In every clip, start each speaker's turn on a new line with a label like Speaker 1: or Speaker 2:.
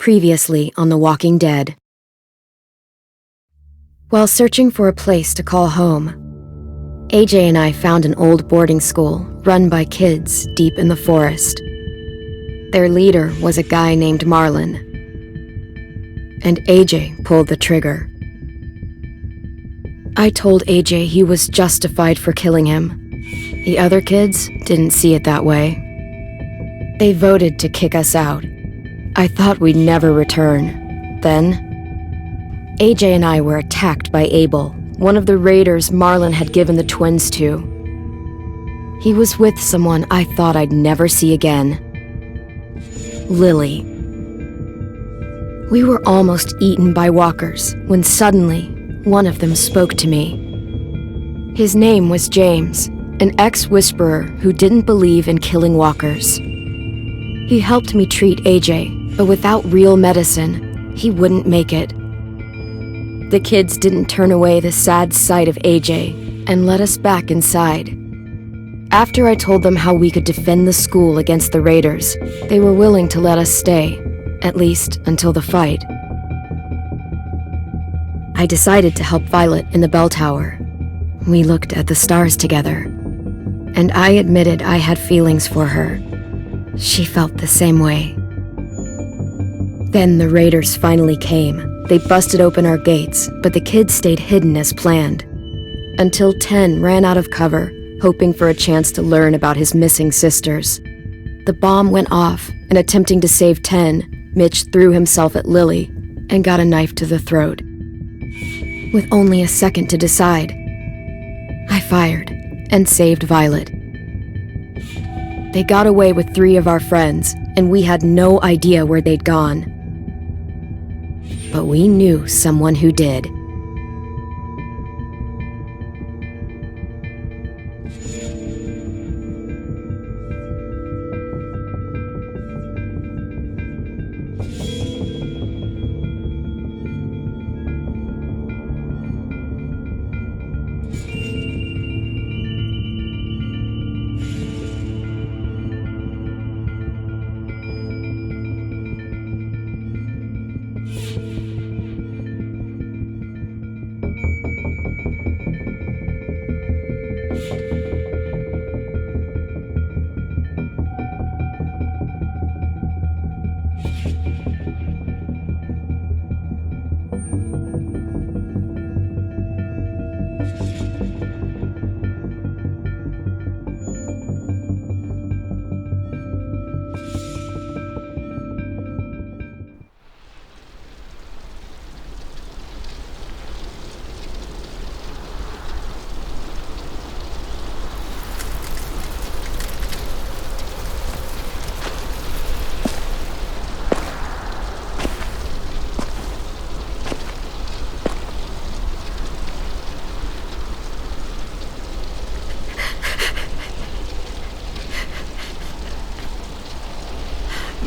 Speaker 1: Previously on The Walking Dead. While searching for a place to call home, AJ and I found an old boarding school run by kids deep in the forest. Their leader was a guy named Marlon, and AJ pulled the trigger. I told AJ he was justified for killing him. The other kids didn't see it that way. They voted to kick us out. I thought we'd never return. Then, AJ and I were attacked by Abel, one of the raiders Marlon had given the twins to. He was with someone I thought I'd never see again. Lilly. We were almost eaten by walkers when suddenly one of them spoke to me. His name was James, an ex-whisperer who didn't believe in killing walkers. He helped me treat AJ, but without real medicine, he wouldn't make it. The kids didn't turn away the sad sight of AJ and let us back inside. After I told them how we could defend the school against the raiders, they were willing to let us stay, at least until the fight. I decided to help Violet in the bell tower. We looked at the stars together, and I admitted I had feelings for her. She felt the same way. Then the raiders finally came. They busted open our gates, but the kids stayed hidden as planned. Until 10 ran out of cover, hoping for a chance to learn about his missing sisters. The bomb went off, and attempting to save 10, Mitch threw himself at Lilly and got a knife to the throat. With only a second to decide, I fired and saved Violet. They got away with 3 of our friends, and we had no idea where they'd gone. But we knew someone who did.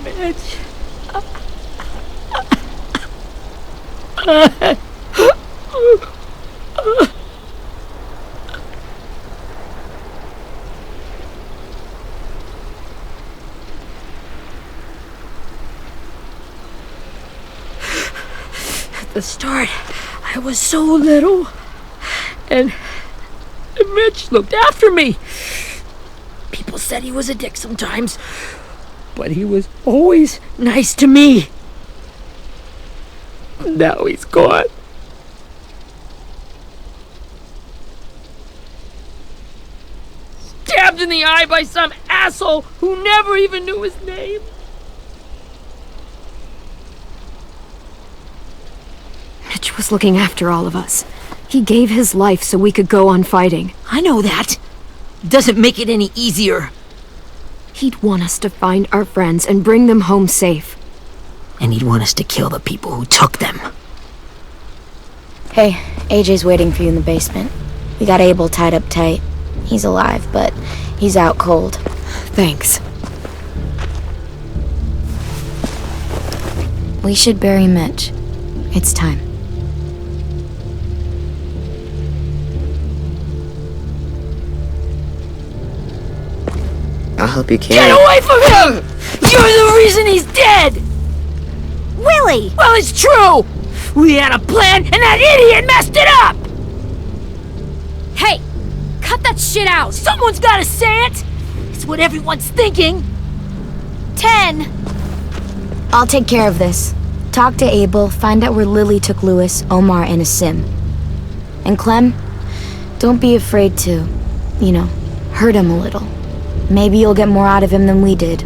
Speaker 2: Mitch. At the start, I was so little, and Mitch looked after me. People said he was a dick sometimes, but he was always nice to me. Now he's gone. Stabbed in the eye by some asshole who never even knew his name.
Speaker 1: Mitch was looking after all of us. He gave his life so we could go on fighting.
Speaker 2: I know that. Doesn't make it any easier.
Speaker 1: He'd want us to find our friends and bring them home safe.
Speaker 2: And he'd want us to kill the people who took them.
Speaker 3: Hey, AJ's waiting for you in the basement. We got Abel tied up tight. He's alive, but he's out cold.
Speaker 1: Thanks.
Speaker 3: We should bury Mitch. It's time.
Speaker 4: I'll help you carry.
Speaker 2: Get away from him! You're the reason he's dead!
Speaker 3: Willie!
Speaker 2: Well, it's true! We had a plan, and that idiot messed it up!
Speaker 1: Hey! Cut that shit out!
Speaker 2: Someone's gotta say it! It's what everyone's thinking!
Speaker 3: 10! I'll take care of this. Talk to Abel, find out where Lilly took Lewis, Omar, and Asim. And Clem, don't be afraid to, hurt him a little. Maybe you'll get more out of him than we did.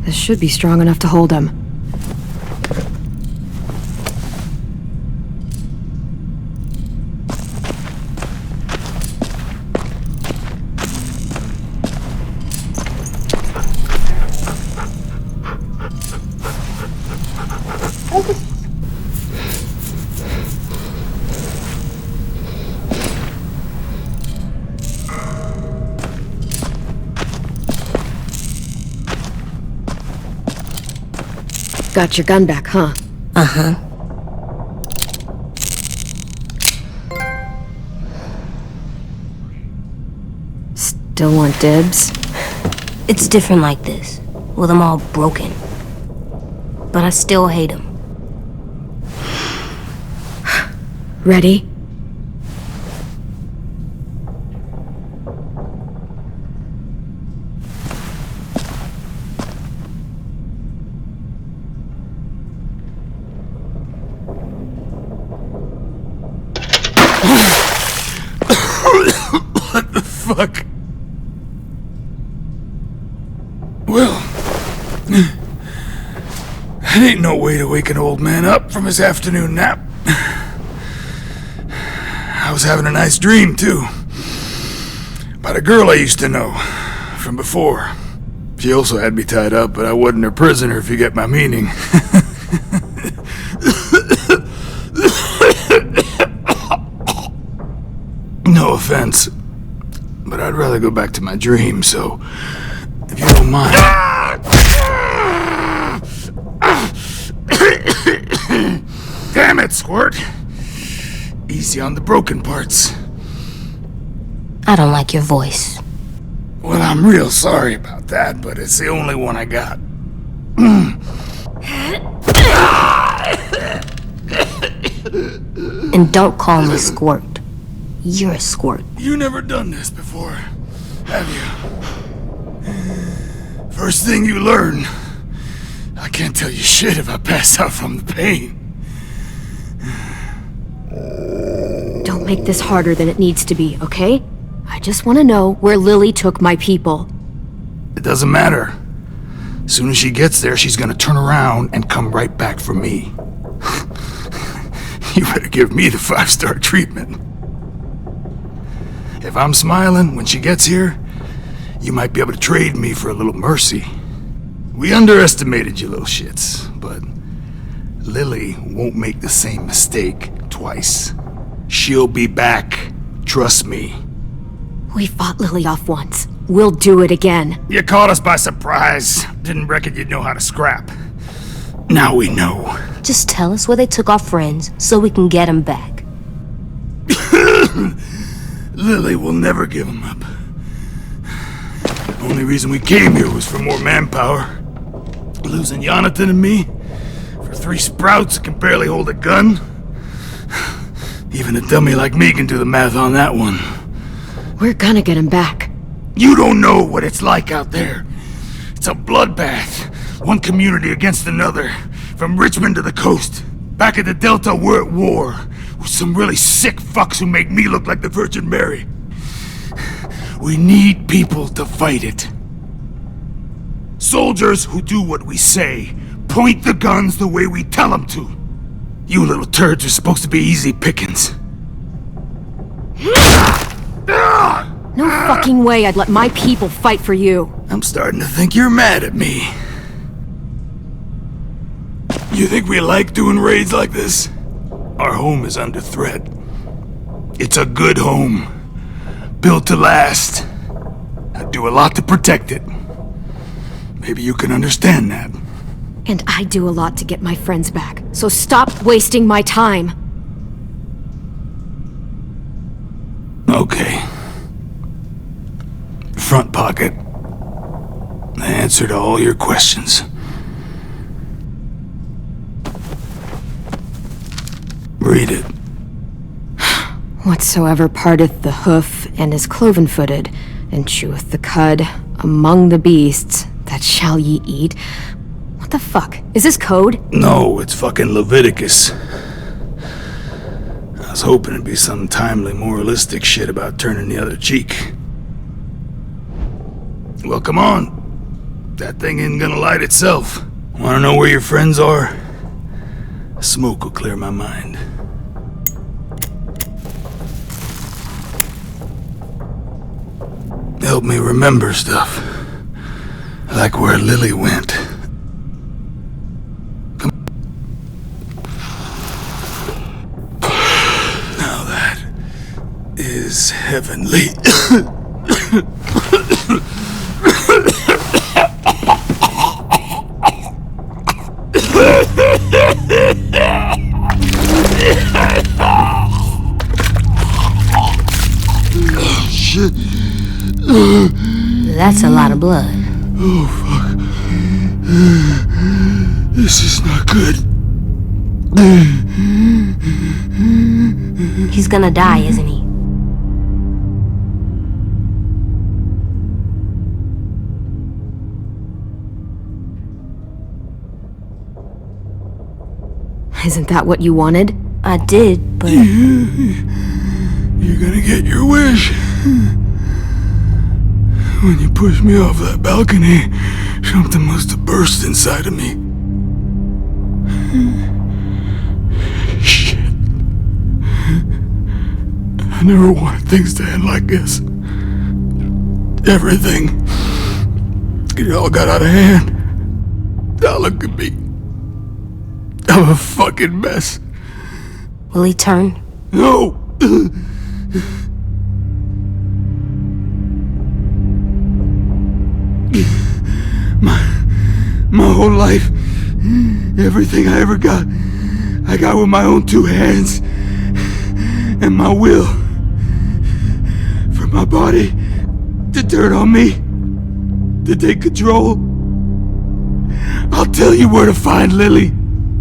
Speaker 1: This should be strong enough to hold him. Got your gun back, huh?
Speaker 3: Uh-huh.
Speaker 1: Still want dibs?
Speaker 4: It's different like this, with them all broken. But I still hate him.
Speaker 1: Ready?
Speaker 5: What the fuck? Well, that ain't no way to wake an old man up from his afternoon nap. I was having a nice dream, too. About a girl I used to know from before. She also had me tied up, but I wasn't her prisoner, if you get my meaning. No offense, but I'd rather go back to my dream, so if you don't mind. Damn it, Squirt. Easy on the broken parts.
Speaker 4: I don't like your voice.
Speaker 5: Well, I'm real sorry about that, but it's the only one I got.
Speaker 4: And don't call me Squirt. You're a squirt.
Speaker 5: You never done this before, have you? First thing you learn, I can't tell you shit if I pass out from the pain.
Speaker 1: Don't make this harder than it needs to be, okay? I just want to know where Lilly took my people.
Speaker 5: It doesn't matter. As soon as she gets there, she's gonna turn around and come right back for me. You better give me the 5-star treatment. If I'm smiling when she gets here, you might be able to trade me for a little mercy. We underestimated you little shits, but Lilly won't make the same mistake twice. She'll be back, trust me.
Speaker 1: We fought Lilly off once. We'll do it again.
Speaker 5: You caught us by surprise. Didn't reckon you'd know how to scrap. Now we know.
Speaker 4: Just tell us where they took our friends so we can get them back.
Speaker 5: Lilly will never give him up. The only reason we came here was for more manpower. Losing Jonathan and me for 3 sprouts that can barely hold a gun. Even a dummy like me can do the math on that one.
Speaker 1: We're gonna get him back.
Speaker 5: You don't know what it's like out there. It's a bloodbath. One community against another. From Richmond to the coast. Back at the Delta, we're at war. With some really sick fucks who make me look like the Virgin Mary. We need people to fight it. Soldiers who do what we say. point the guns the way we tell them to. You little turds are supposed to be easy pickings.
Speaker 1: No fucking way I'd let my people fight for you.
Speaker 5: I'm starting to think you're mad at me. You think we like doing raids like this? Our home is under threat. It's a good home, built to last. I do a lot to protect it. Maybe you can understand that.
Speaker 1: And I do a lot to get my friends back, so stop wasting my time.
Speaker 5: Okay. Front pocket. The answer to all your questions. Read it.
Speaker 1: Whatsoever parteth the hoof and is cloven-footed, and cheweth the cud among the beasts, that shall ye eat. What the fuck? Is this code?
Speaker 5: No, it's fucking Leviticus. I was hoping it'd be some timely moralistic shit about turning the other cheek. Well, come on. That thing isn't gonna light itself. Wanna know where your friends are? Smoke will clear my mind. Help me remember stuff. Like where Lilly went. Come. Now that is heavenly. Shit.
Speaker 4: That's a lot of blood.
Speaker 5: Oh, fuck. This is not good.
Speaker 4: He's gonna die, isn't he?
Speaker 1: Isn't that what you wanted?
Speaker 4: I did, but...
Speaker 5: You're gonna get your wish. When you pushed me off that balcony, something must have burst inside of me. Shit. I never wanted things to end like this. Everything. It all got out of hand. Now look at me. I'm a fucking mess.
Speaker 4: Will he turn?
Speaker 5: No! My whole life, everything I ever got, I got with my own two hands and my will. For my body to turn on me, to take control. I'll tell you where to find Lilly.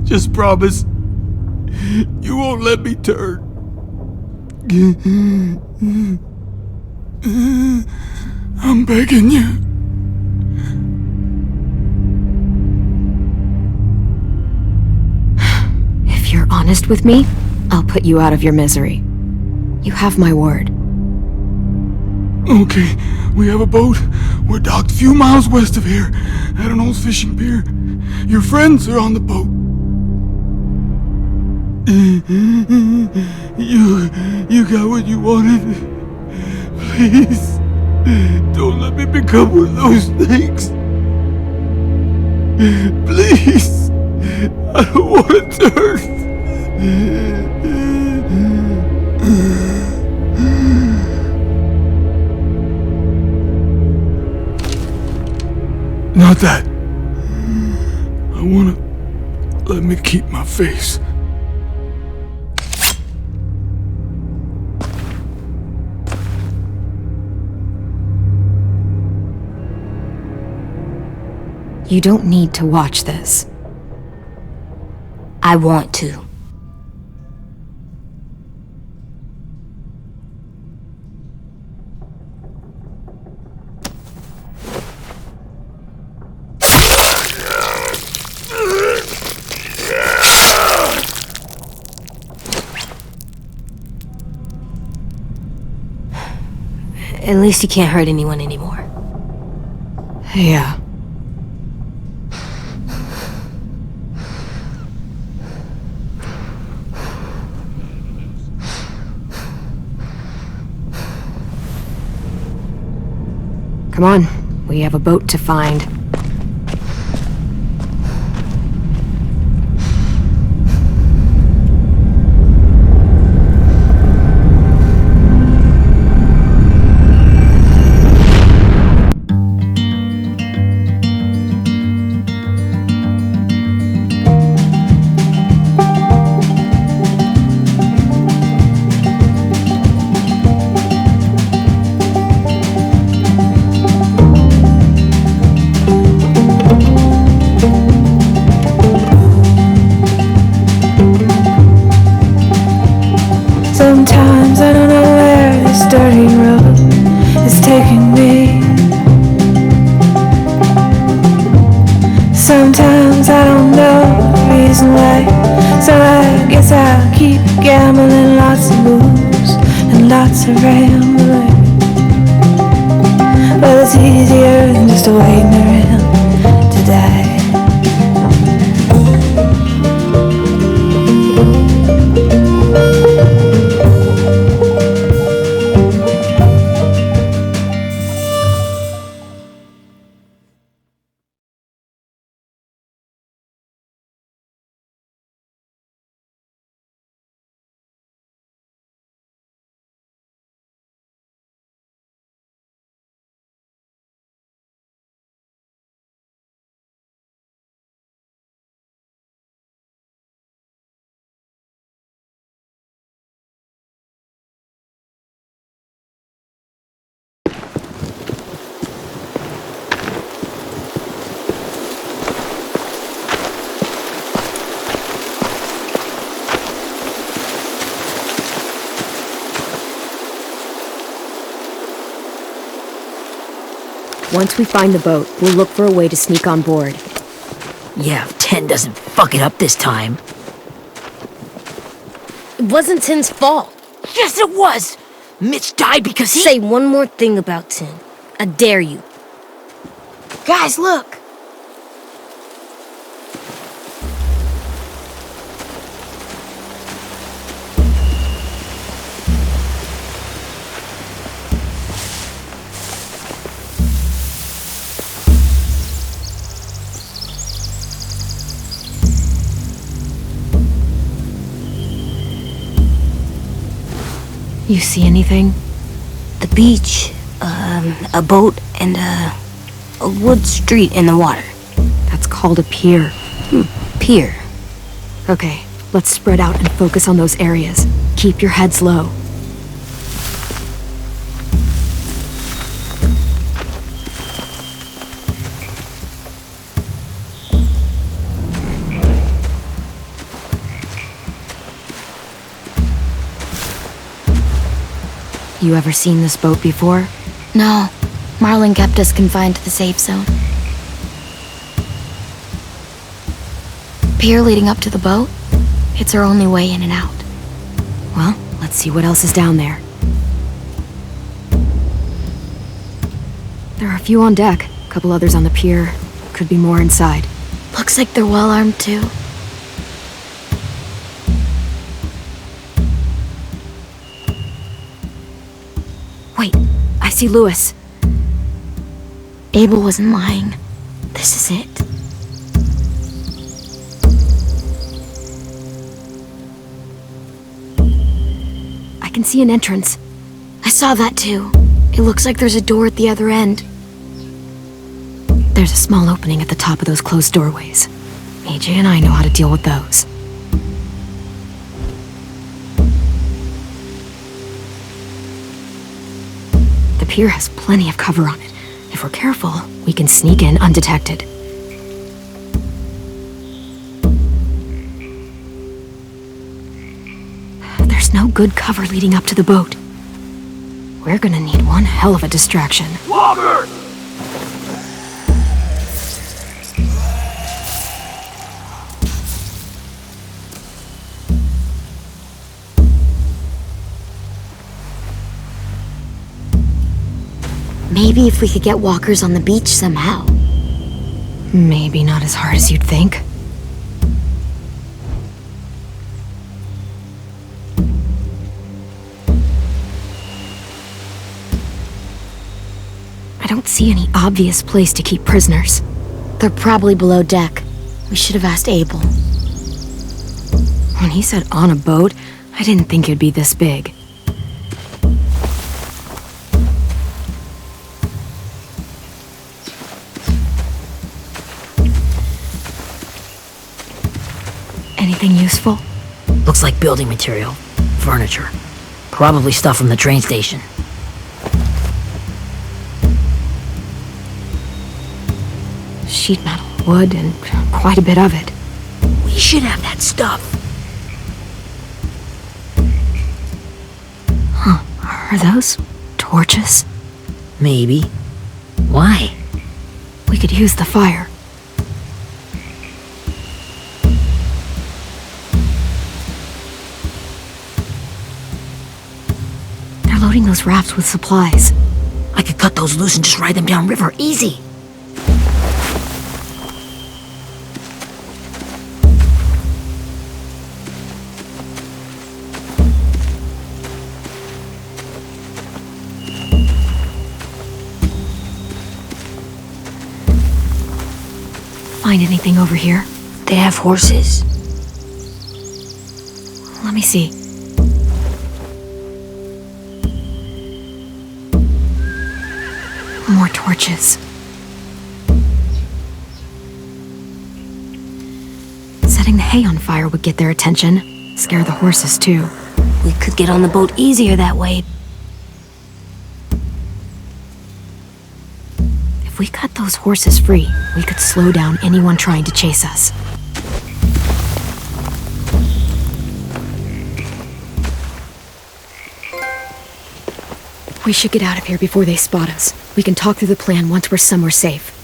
Speaker 5: Just promise you won't let me turn. I'm begging you.
Speaker 1: If you're honest with me, I'll put you out of your misery. You have my word.
Speaker 5: Okay, we have a boat. We're docked a few miles west of here, at an old fishing pier. Your friends are on the boat. You got what you wanted. Please, don't let me become one of those things. Please, I don't want to turn. Not that. I wanna let me keep my face.
Speaker 1: You don't need to watch this.
Speaker 4: I want to. At least he can't hurt anyone anymore.
Speaker 1: Yeah. Come on, we have a boat to find.
Speaker 6: Sometimes I don't know where this dirty road is taking me. Sometimes I don't know the reason why, so I guess I'll keep gambling, lots of moves and lots of rambling. Well, it's easier than just waiting around to die.
Speaker 1: Once we find the boat, we'll look for a way to sneak on board.
Speaker 2: Yeah, if 10 doesn't fuck it up this time.
Speaker 4: It wasn't Tin's fault.
Speaker 2: Yes, it was! Mitch died because he—
Speaker 4: Say one more thing about Tin. I dare you.
Speaker 3: Guys, look!
Speaker 1: You see anything?
Speaker 4: The beach, a boat, and a wood street in the water.
Speaker 1: That's called a pier.
Speaker 4: Pier.
Speaker 1: Okay, let's spread out and focus on those areas. Keep your heads low. You ever seen this boat before?
Speaker 3: No, Marlin kept us confined to the safe zone. Pier leading up to the boat? It's our only way in and out.
Speaker 1: Well, let's see what else is down there. There are a few on deck, a couple others on the pier. Could be more inside.
Speaker 3: Looks like they're well armed too.
Speaker 1: Wait, I see Lewis.
Speaker 3: Abel wasn't lying. This is it.
Speaker 1: I can see an entrance.
Speaker 3: I saw that too. It looks like there's a door at the other end.
Speaker 1: There's a small opening at the top of those closed doorways. AJ and I know how to deal with those. The pier has plenty of cover on it. If we're careful, we can sneak in undetected. There's no good cover leading up to the boat. We're gonna need one hell of a distraction.
Speaker 5: Walker!
Speaker 3: Maybe if we could get walkers on the beach somehow.
Speaker 1: Maybe not as hard as you'd think. I don't see any obvious place to keep prisoners.
Speaker 3: They're probably below deck. We should have asked Abel.
Speaker 1: When he said on a boat, I didn't think it'd be this big. Anything useful?
Speaker 2: Looks like building material. Furniture. Probably stuff from the train station.
Speaker 1: Sheet metal, wood, and quite a bit of it.
Speaker 2: We should have that stuff.
Speaker 1: Are those torches?
Speaker 2: Maybe. Why?
Speaker 1: We could use the fire. They're loading those rafts with supplies.
Speaker 2: I could cut those loose and just ride them downriver. Easy.
Speaker 1: Find anything over here?
Speaker 2: They have horses.
Speaker 1: Let me see. More torches. Setting the hay on fire would get their attention. Scare the horses, too.
Speaker 4: We could get on the boat easier that way.
Speaker 1: If we cut those horses free, we could slow down anyone trying to chase us. We should get out of here before they spot us. We can talk through the plan once we're somewhere safe.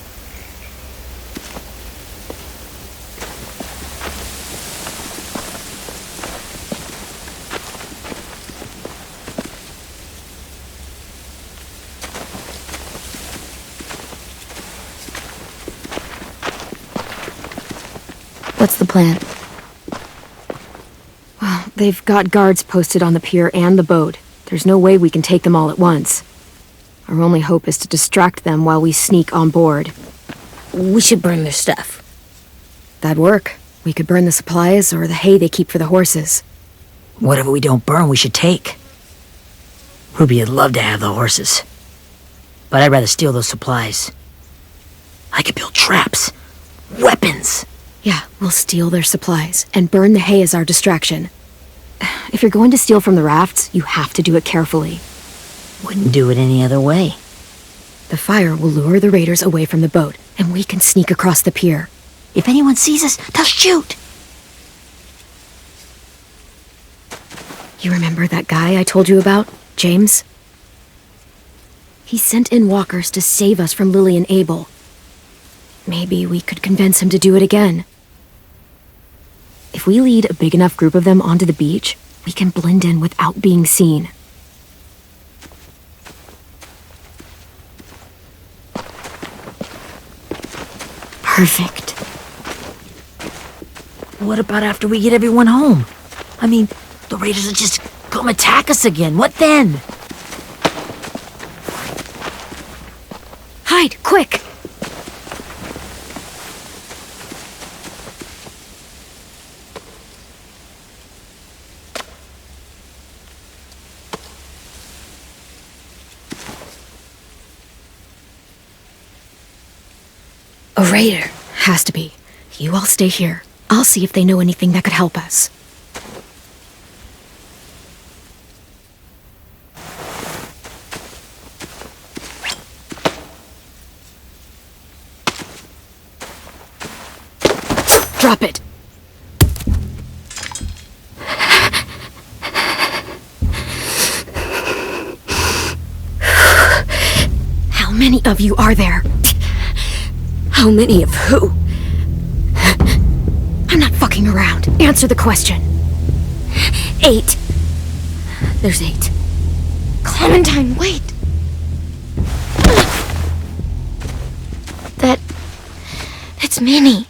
Speaker 3: What's the plan?
Speaker 1: Well, they've got guards posted on the pier and the boat. There's no way we can take them all at once. Our only hope is to distract them while we sneak on board.
Speaker 4: We should burn their stuff.
Speaker 1: That'd work. We could burn the supplies or the hay they keep for the horses.
Speaker 2: Whatever we don't burn, we should take. Ruby'd love to have the horses. But I'd rather steal those supplies. I could build traps. Weapons.
Speaker 1: Yeah, we'll steal their supplies and burn the hay as our distraction. If you're going to steal from the rafts, you have to do it carefully.
Speaker 2: Wouldn't do it any other way.
Speaker 1: The fire will lure the raiders away from the boat, and we can sneak across the pier.
Speaker 2: If anyone sees us, they'll shoot.
Speaker 1: You remember that guy I told you about, James? He sent in walkers to save us from Lilly and Abel. Maybe we could convince him to do it again. If we lead a big enough group of them onto the beach, we can blend in without being seen.
Speaker 3: Perfect.
Speaker 2: What about after we get everyone home? I mean, the raiders will just come attack us again. What then?
Speaker 1: Hide, quick! A raider. Has to be. You all stay here. I'll see if they know anything that could help us. Drop it! How many of you are there? How many of who? I'm not fucking around. Answer the question. 8. There's 8.
Speaker 3: Clementine, wait! It's Minnie.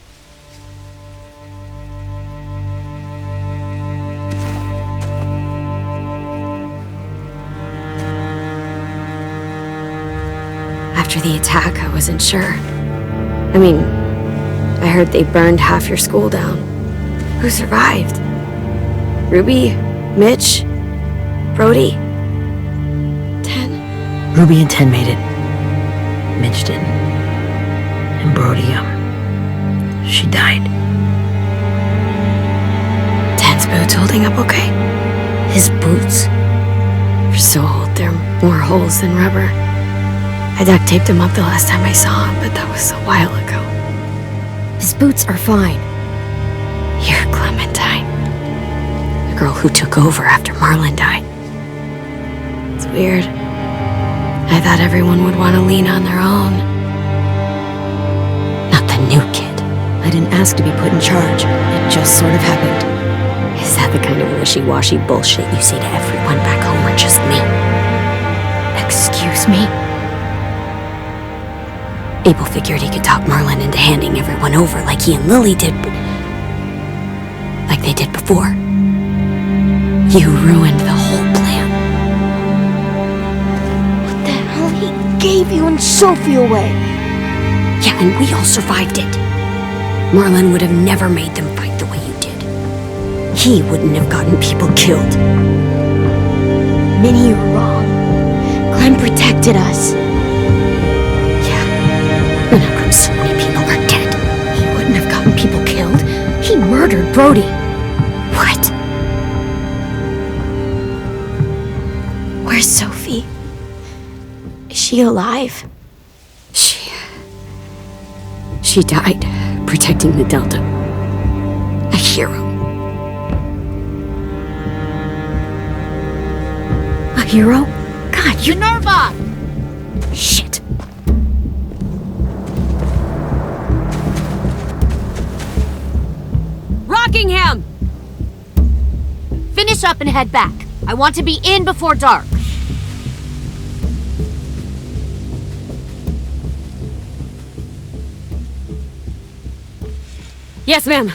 Speaker 1: After the attack, I wasn't sure. I mean, I heard they burned half your school down. Who survived? Ruby? Mitch? Brody? 10?
Speaker 2: Ruby and 10 made it. Mitch didn't. And Brody, she died.
Speaker 1: 10's boots holding up okay?
Speaker 4: His boots?
Speaker 1: They're so old, there are more holes than rubber. I duct taped him up the last time I saw him, but that was a while ago. His boots are fine. You're Clementine. The girl who took over after Marlon died. It's weird. I thought everyone would want to lean on their own. Not the new kid. I didn't ask to be put in charge. It just sort of happened.
Speaker 4: Is that the kind of wishy-washy bullshit you say to everyone back home, or just me?
Speaker 1: Excuse me?
Speaker 4: Abel figured he could talk Marlon into handing everyone over like he and Lilly did, but like they did before. You ruined the whole plan.
Speaker 3: What the hell? He gave you and Sophie away.
Speaker 4: Yeah, and we all survived it. Marlon would have never made them fight the way you did. He wouldn't have gotten people killed.
Speaker 3: Minnie, you're wrong. Clem protected us.
Speaker 4: And how come so many people are dead?
Speaker 1: He wouldn't have gotten people killed. He murdered Brody.
Speaker 4: What?
Speaker 3: Where's Sophie? Is she alive?
Speaker 1: She died protecting the Delta. A hero. A hero? God, you...
Speaker 7: Minerva!
Speaker 1: Shit.
Speaker 7: Rockingham! Finish up and head back. I want to be in before dark.
Speaker 1: Yes, ma'am.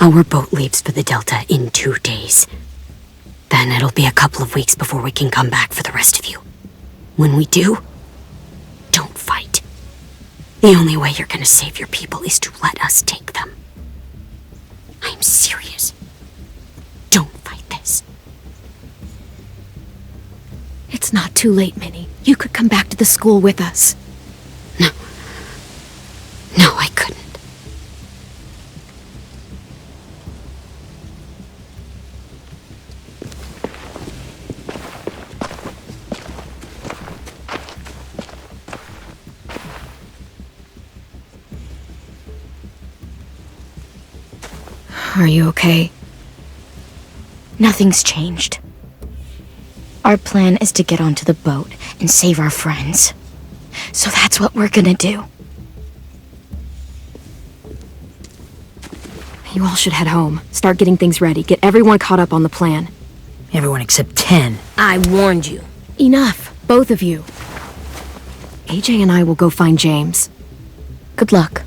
Speaker 4: Our boat leaves for the Delta in 2 days. Then it'll be a couple of weeks before we can come back for the rest of you. When we do, don't fight. The only way you're gonna save your people is to let us take them. I'm serious. Don't fight this.
Speaker 1: It's not too late, Minnie. You could come back to the school with us.
Speaker 4: No. No, I couldn't.
Speaker 1: Are you okay?
Speaker 3: Nothing's changed. Our plan is to get onto the boat and save our friends. So that's what we're gonna do.
Speaker 1: You all should head home. Start getting things ready. Get everyone caught up on the plan.
Speaker 2: Everyone except 10.
Speaker 4: I warned you.
Speaker 1: Enough, both of you. AJ and I will go find James. Good luck.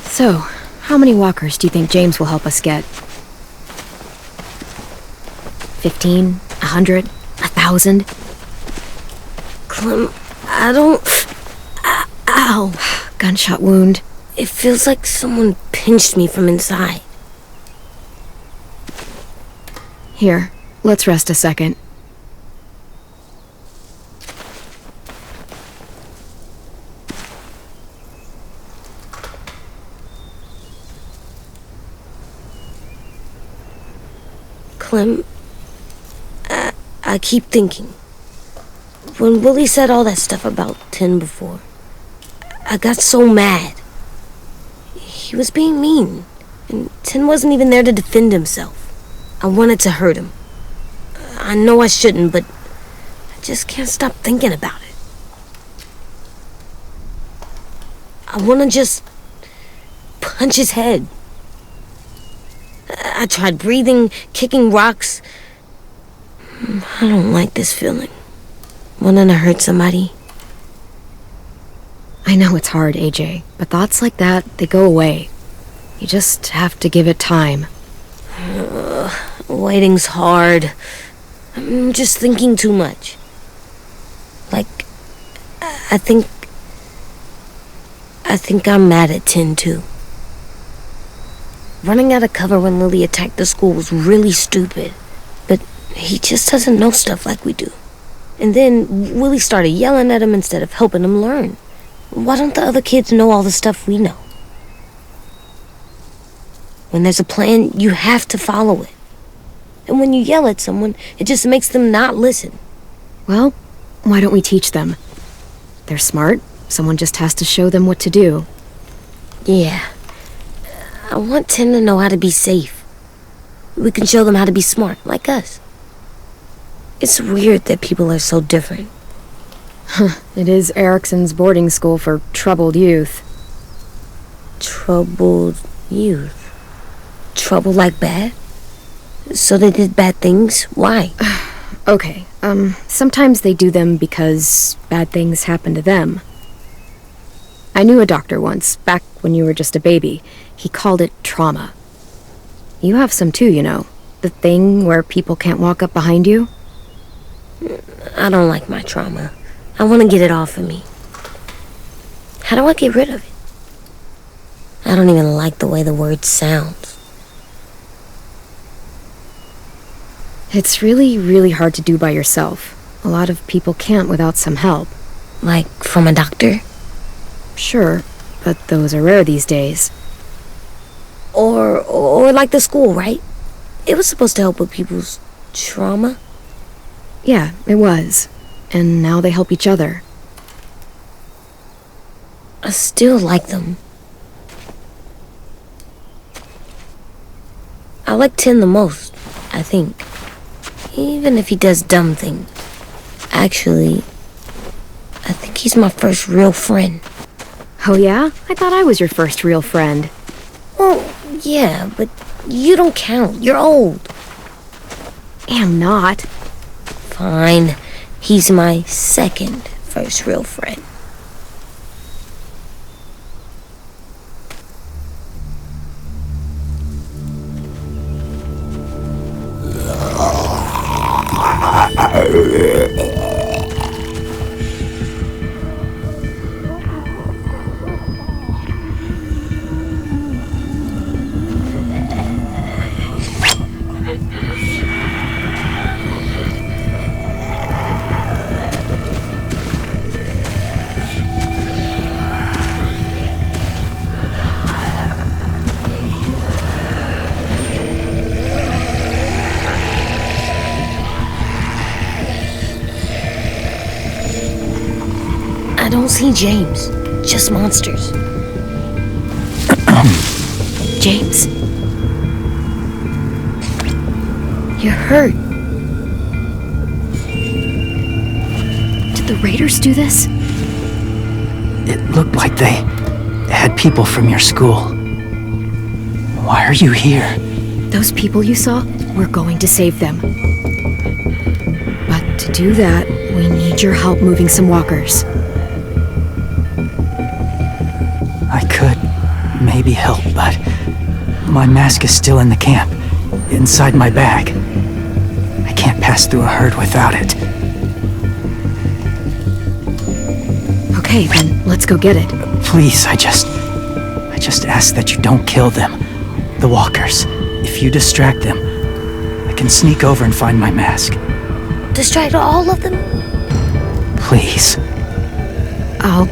Speaker 1: So, how many walkers do you think James will help us get? 15? 100? 1,000?
Speaker 4: Clem, I don't... Ow.
Speaker 1: Gunshot wound.
Speaker 4: It feels like someone pinched me from inside.
Speaker 1: Here, let's rest a second.
Speaker 4: Clem, I keep thinking. When Willie said all that stuff about 10 before,
Speaker 8: I got so mad. He was being mean, and Tin wasn't even there to defend himself. I wanted to hurt him. I know I shouldn't, but I just can't stop thinking about it. I want to just punch his head. I tried breathing, kicking rocks. I don't like this feeling. Wanting to hurt somebody.
Speaker 1: I know it's hard, AJ, but thoughts like that, they go away. You just have to give it time.
Speaker 8: Waiting's hard. I'm just thinking too much. Like, I think I'm mad at Tin, too. Running out of cover when Lilly attacked the school was really stupid. But he just doesn't know stuff like we do. And then Willie started yelling at him instead of helping him learn. Why don't the other kids know all the stuff we know? When there's a plan, you have to follow it. And when you yell at someone, it just makes them not listen.
Speaker 1: Well, why don't we teach them? They're smart. Someone just has to show them what to do.
Speaker 8: Yeah. I want Tin to know how to be safe. We can show them how to be smart, like us. It's weird that people are so different.
Speaker 1: It is Erickson's boarding school for troubled youth.
Speaker 8: Troubled youth? Trouble like bad? So they did bad things? Why?
Speaker 1: Okay, sometimes they do them because bad things happen to them. I knew a doctor once, back when you were just a baby. He called it trauma. You have some too, you know. The thing where people can't walk up behind you.
Speaker 8: I don't like my trauma. I want to get it off of me. How do I get rid of it? I don't even like the way the word sounds.
Speaker 1: It's really, really hard to do by yourself. A lot of people can't without some help.
Speaker 8: Like from a doctor?
Speaker 1: Sure, but those are rare these days.
Speaker 8: Or like the school, right? It was supposed to help with people's trauma.
Speaker 1: Yeah, it was. And now they help each other.
Speaker 8: I still like them. I like Tin the most, I think. Even if he does dumb things. Actually, I think he's my first real friend.
Speaker 1: Oh yeah? I thought I was your first real friend.
Speaker 8: Well, yeah, but you don't count. You're old.
Speaker 1: Am not.
Speaker 8: Fine. He's my second first real friend. I don't see James, just monsters.
Speaker 1: James?
Speaker 8: You're hurt.
Speaker 1: Did the Raiders do this?
Speaker 9: It looked like they had people from your school. Why are you here?
Speaker 1: Those people you saw, we're going to save them. But to do that, we need your help moving some walkers.
Speaker 9: I could maybe help, but my mask is still in the camp, inside my bag. I can't pass through a herd without it.
Speaker 1: Okay, then let's go get it.
Speaker 9: Please, I just ask that you don't kill them. The walkers. If you distract them, I can sneak over and find my mask.
Speaker 8: Distract all of them?
Speaker 9: Please.
Speaker 1: I'll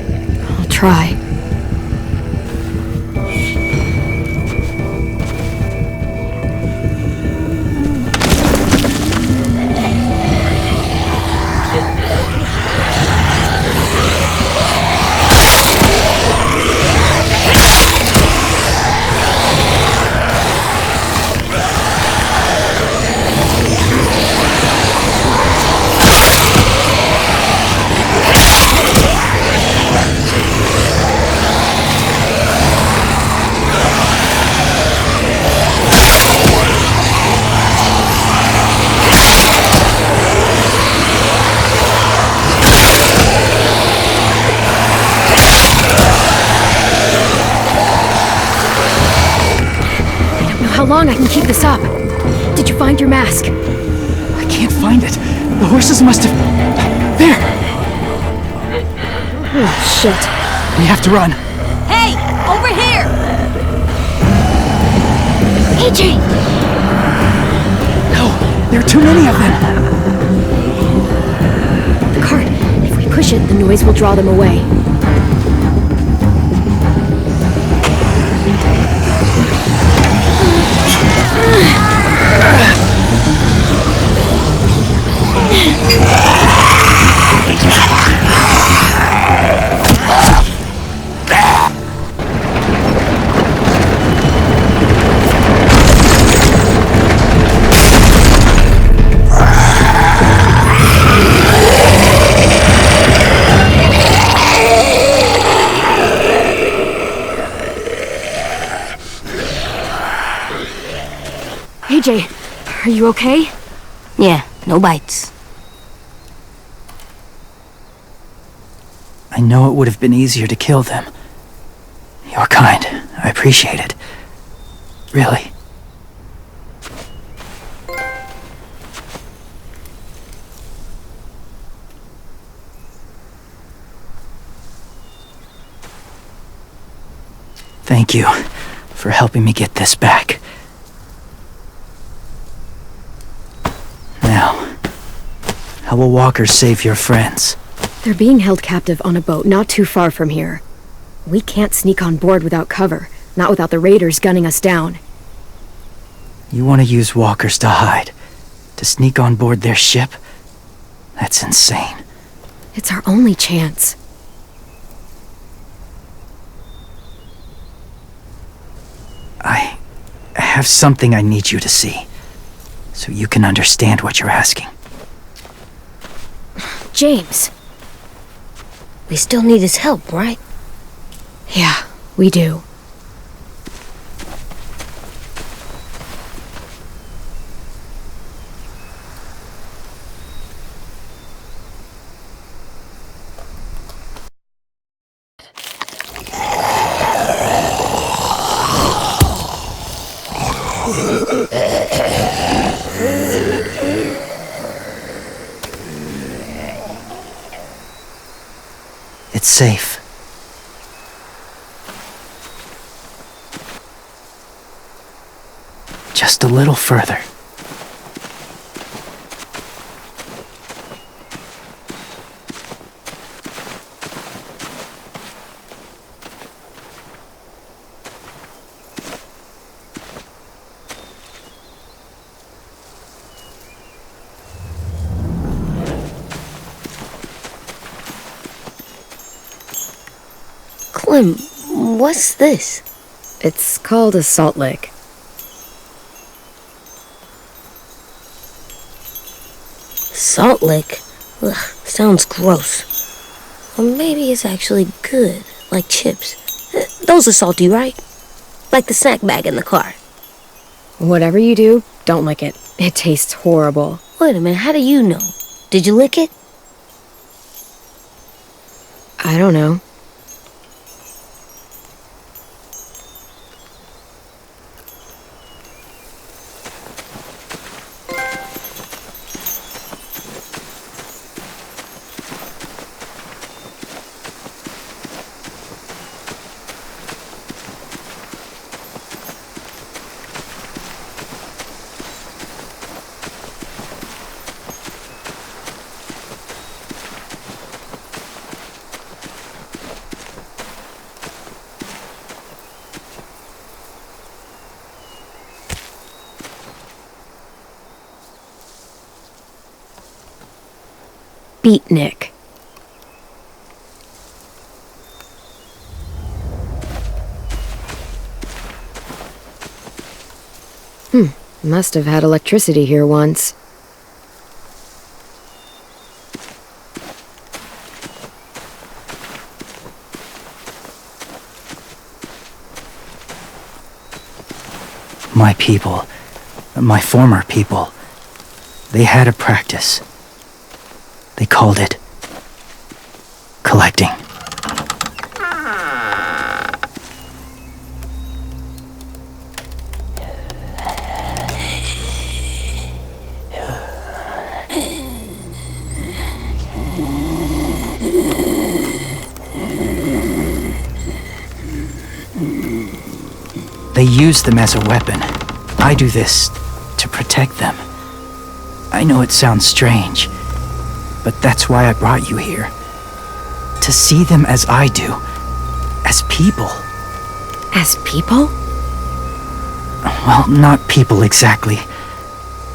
Speaker 1: try. long I can keep this up. Did you find your mask?
Speaker 9: I can't find it. The horses must have... There!
Speaker 1: Oh, shit.
Speaker 9: We have to run.
Speaker 7: Hey! Over here!
Speaker 1: AJ!
Speaker 9: No, there are too many of them.
Speaker 1: The cart. If we push it, the noise will draw them away. AJ, are you okay?
Speaker 8: Yeah, no bites.
Speaker 9: I know it would have been easier to kill them. You're kind. I appreciate it. Really. Thank you for helping me get this back. Now, how will walkers save your friends?
Speaker 1: They're being held captive on a boat not too far from here. We can't sneak on board without cover, not without the raiders gunning us down.
Speaker 9: You want to use walkers to hide? To sneak on board their ship? That's insane.
Speaker 1: It's our only chance.
Speaker 9: I have something I need you to see, so you can understand what you're asking.
Speaker 1: James.
Speaker 8: We still need his help, right?
Speaker 1: Yeah, we do.
Speaker 9: It's safe. Just a little further.
Speaker 8: Clem, what's this?
Speaker 1: It's called a salt lick.
Speaker 8: Salt lick? Ugh, sounds gross. Or maybe it's actually good, like chips. Those are salty, right? Like the snack bag in the car.
Speaker 1: Whatever you do, don't lick it. It tastes horrible.
Speaker 8: Wait a minute, how do you know? Did you lick it?
Speaker 1: I don't know. Beatnik. Must have had electricity here once.
Speaker 9: My people, my former people, they had a practice. They called it collecting. They use them as a weapon. I do this to protect them. I know it sounds strange, but that's why I brought you here. To see them as I do. As people.
Speaker 1: As people?
Speaker 9: Well, not people exactly,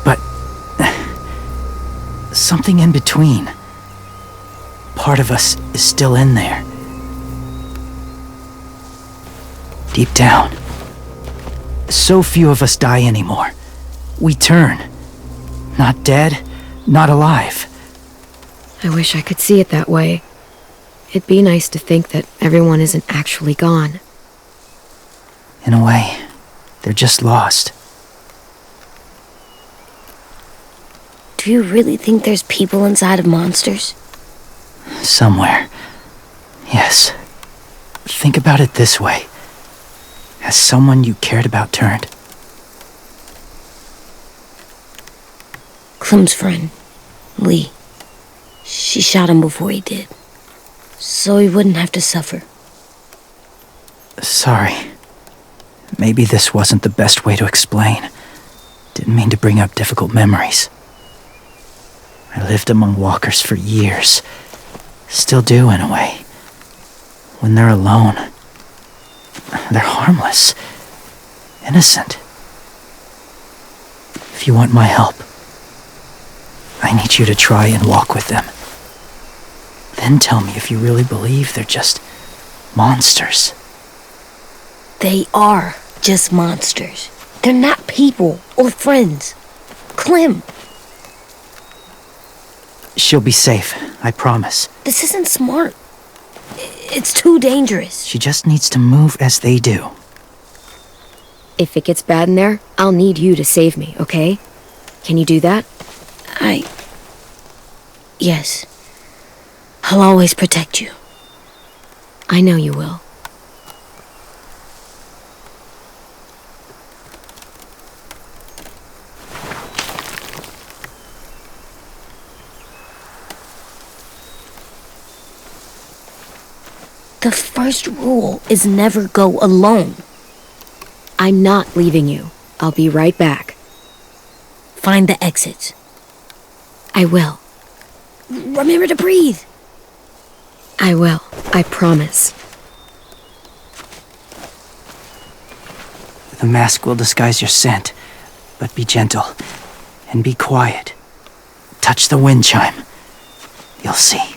Speaker 9: but something in between. Part of us is still in there. Deep down. So few of us die anymore. We turn. Not dead, not alive.
Speaker 1: I wish I could see it that way. It'd be nice to think that everyone isn't actually gone.
Speaker 9: In a way, they're just lost.
Speaker 8: Do you really think there's people inside of monsters?
Speaker 9: Somewhere. Yes. Think about it this way. Has someone you cared about turned?
Speaker 8: Clem's friend, Lee. She shot him before he did. So he wouldn't have to suffer.
Speaker 9: Sorry. Maybe this wasn't the best way to explain. Didn't mean to bring up difficult memories. I lived among walkers for years. Still do, in a way. When they're alone, they're harmless. Innocent. If you want my help, I need you to try and walk with them. Then tell me if you really believe they're just monsters.
Speaker 8: They are just monsters. They're not people or friends. Clem.
Speaker 9: She'll be safe, I promise.
Speaker 8: This isn't smart. It's too dangerous.
Speaker 9: She just needs to move as they do.
Speaker 1: If it gets bad in there, I'll need you to save me, okay? Can you do that?
Speaker 8: Yes. I'll always protect you.
Speaker 1: I know you will.
Speaker 8: The first rule is never go alone.
Speaker 1: I'm not leaving you. I'll be right back.
Speaker 8: Find the exits.
Speaker 1: I will.
Speaker 8: Remember to breathe.
Speaker 1: I will. I promise.
Speaker 9: The mask will disguise your scent, but be gentle and be quiet. Touch the wind chime. You'll see.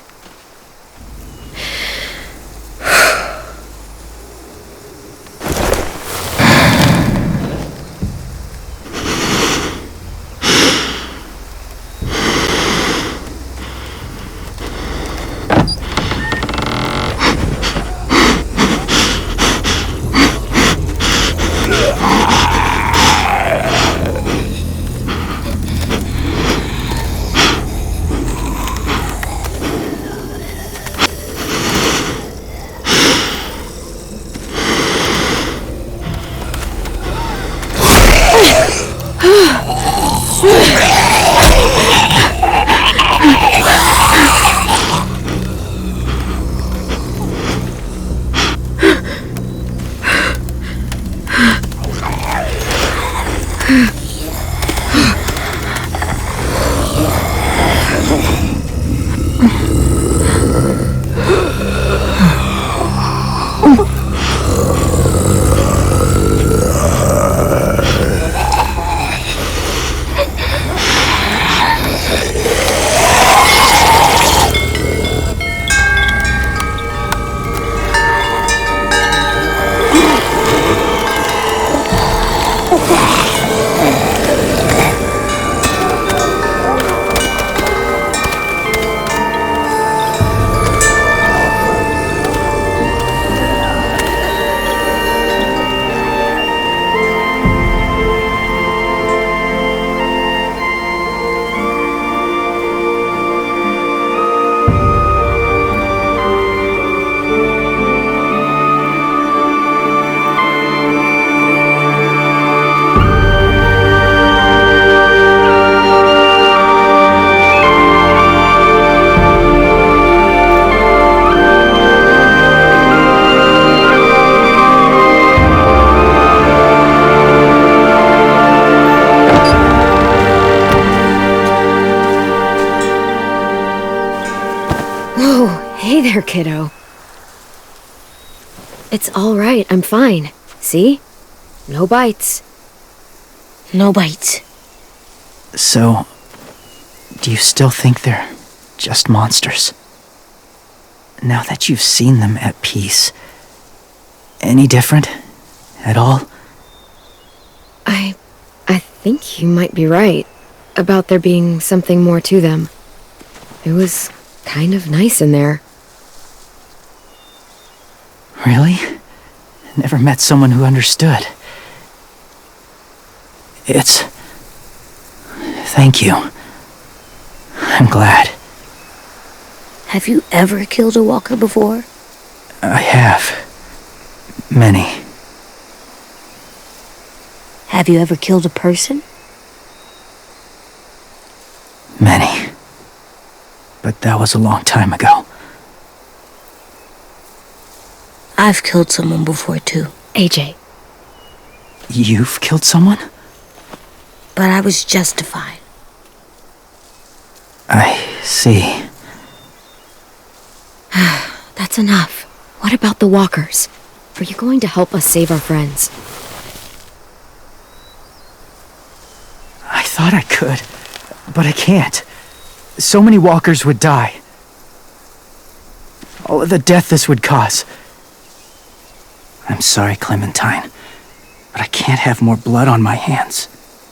Speaker 1: Whoa, hey there, kiddo. It's all right, I'm fine. See? No bites.
Speaker 8: No bites.
Speaker 9: So, do you still think they're just monsters? Now that you've seen them at peace, any different at all?
Speaker 1: I think you might be right about there being something more to them. It was kind of nice in there.
Speaker 9: Really? Never met someone who understood. Thank you. I'm glad.
Speaker 8: Have you ever killed a walker before?
Speaker 9: I have. Many.
Speaker 8: Have you ever killed a person?
Speaker 9: Many. But that was a long time ago.
Speaker 8: I've killed someone before too.
Speaker 1: AJ.
Speaker 9: You've killed someone?
Speaker 8: But I was justified.
Speaker 9: I see.
Speaker 1: That's enough. What about the walkers? Are you going to help us save our friends?
Speaker 9: I thought I could, but I can't. So many walkers would die. All of the death this would cause. I'm sorry, Clementine, but I can't have more blood on my hands.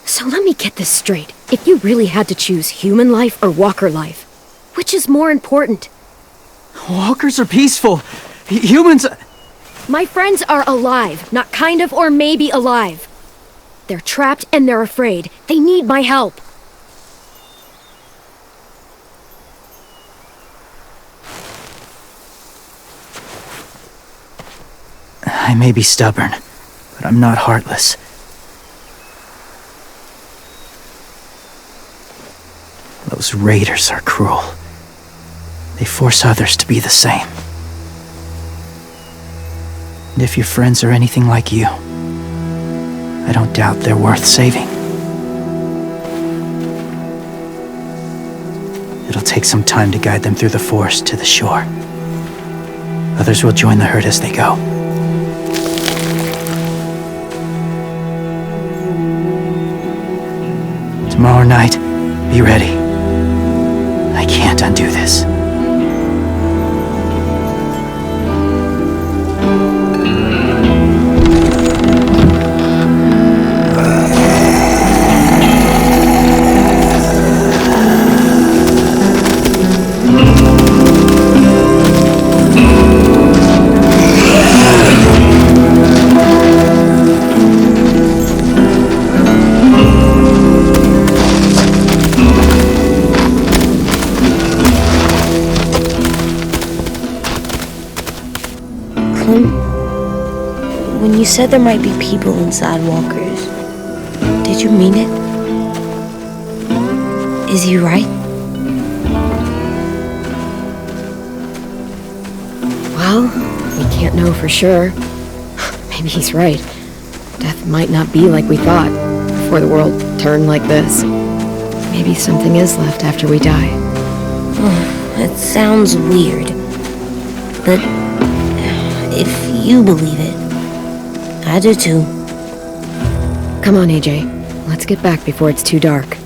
Speaker 1: So let me get this straight. If you really had to choose human life or walker life, which is more important?
Speaker 9: Walkers are peaceful. Humans...
Speaker 1: My friends are alive, not kind of or maybe alive. They're trapped and they're afraid. They need my help.
Speaker 9: I may be stubborn, but I'm not heartless. Those raiders are cruel. They force others to be the same. And if your friends are anything like you, I don't doubt they're worth saving. It'll take some time to guide them through the forest to the shore. Others will join the herd as they go. Tomorrow night, be ready. I can't undo this.
Speaker 8: When you said there might be people inside walkers, did you mean it? Is he right?
Speaker 1: Well, we can't know for sure. Maybe he's right. Death might not be like we thought before the world turned like this. Maybe something is left after we die.
Speaker 8: It sounds weird, but if you believe it, I do too.
Speaker 1: Come on, AJ. Let's get back before it's too dark.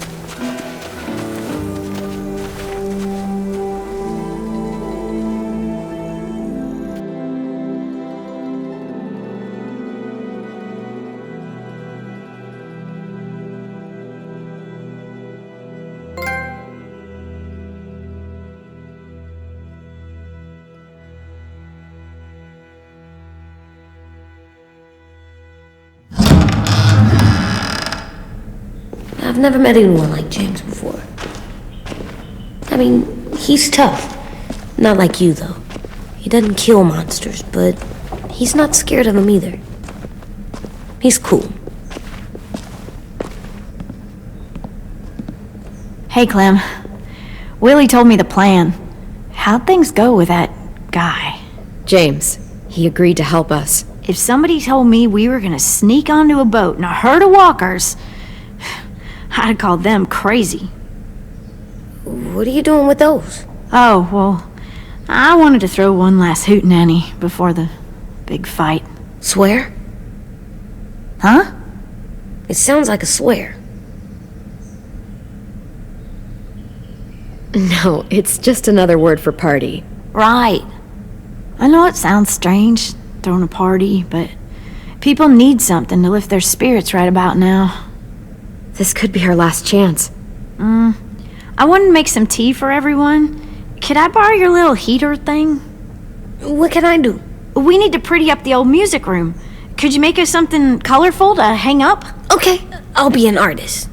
Speaker 8: I've never met anyone like James before. I mean, he's tough. Not like you, though. He doesn't kill monsters, but he's not scared of them either. He's cool.
Speaker 10: Hey, Clem. Willie told me the plan. How'd things go with that guy?
Speaker 1: James, he agreed to help us.
Speaker 10: If somebody told me we were gonna sneak onto a boat in a herd of walkers, I'd call them crazy.
Speaker 8: What are you doing with those?
Speaker 10: Oh, well, I wanted to throw one last hootenanny before the big fight.
Speaker 8: Swear?
Speaker 10: Huh?
Speaker 8: It sounds like a swear.
Speaker 1: No, it's just another word for party.
Speaker 8: Right.
Speaker 10: I know it sounds strange, throwing a party, but people need something to lift their spirits right about now.
Speaker 1: This could be our last chance.
Speaker 10: I wanted to make some tea for everyone. Could I borrow your little heater thing?
Speaker 8: What can I do?
Speaker 10: We need to pretty up the old music room. Could you make us something colorful to hang up?
Speaker 8: Okay, I'll be an artist.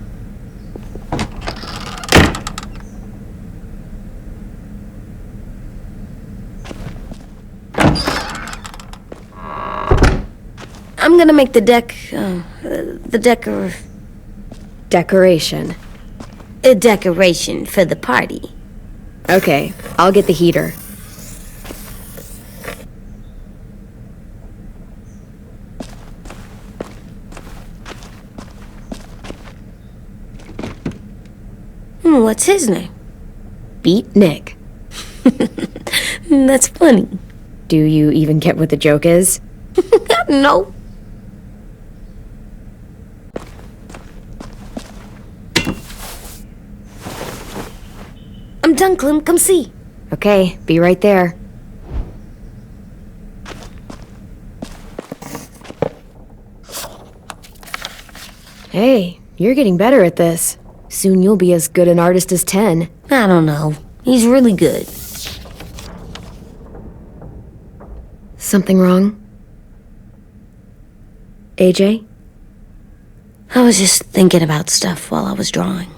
Speaker 8: I'm gonna make the
Speaker 1: Decoration.
Speaker 8: a decoration for the party.
Speaker 1: Okay, I'll get the heater.
Speaker 8: What's his name?
Speaker 1: Beat Nick.
Speaker 8: That's funny.
Speaker 1: Do you even get what the joke is?
Speaker 8: No. I'm done, Clem. Come see.
Speaker 1: Okay, be right there. Hey, you're getting better at this. Soon you'll be as good an artist as 10.
Speaker 8: I don't know. He's really good.
Speaker 1: Something wrong? AJ?
Speaker 8: I was just thinking about stuff while I was drawing.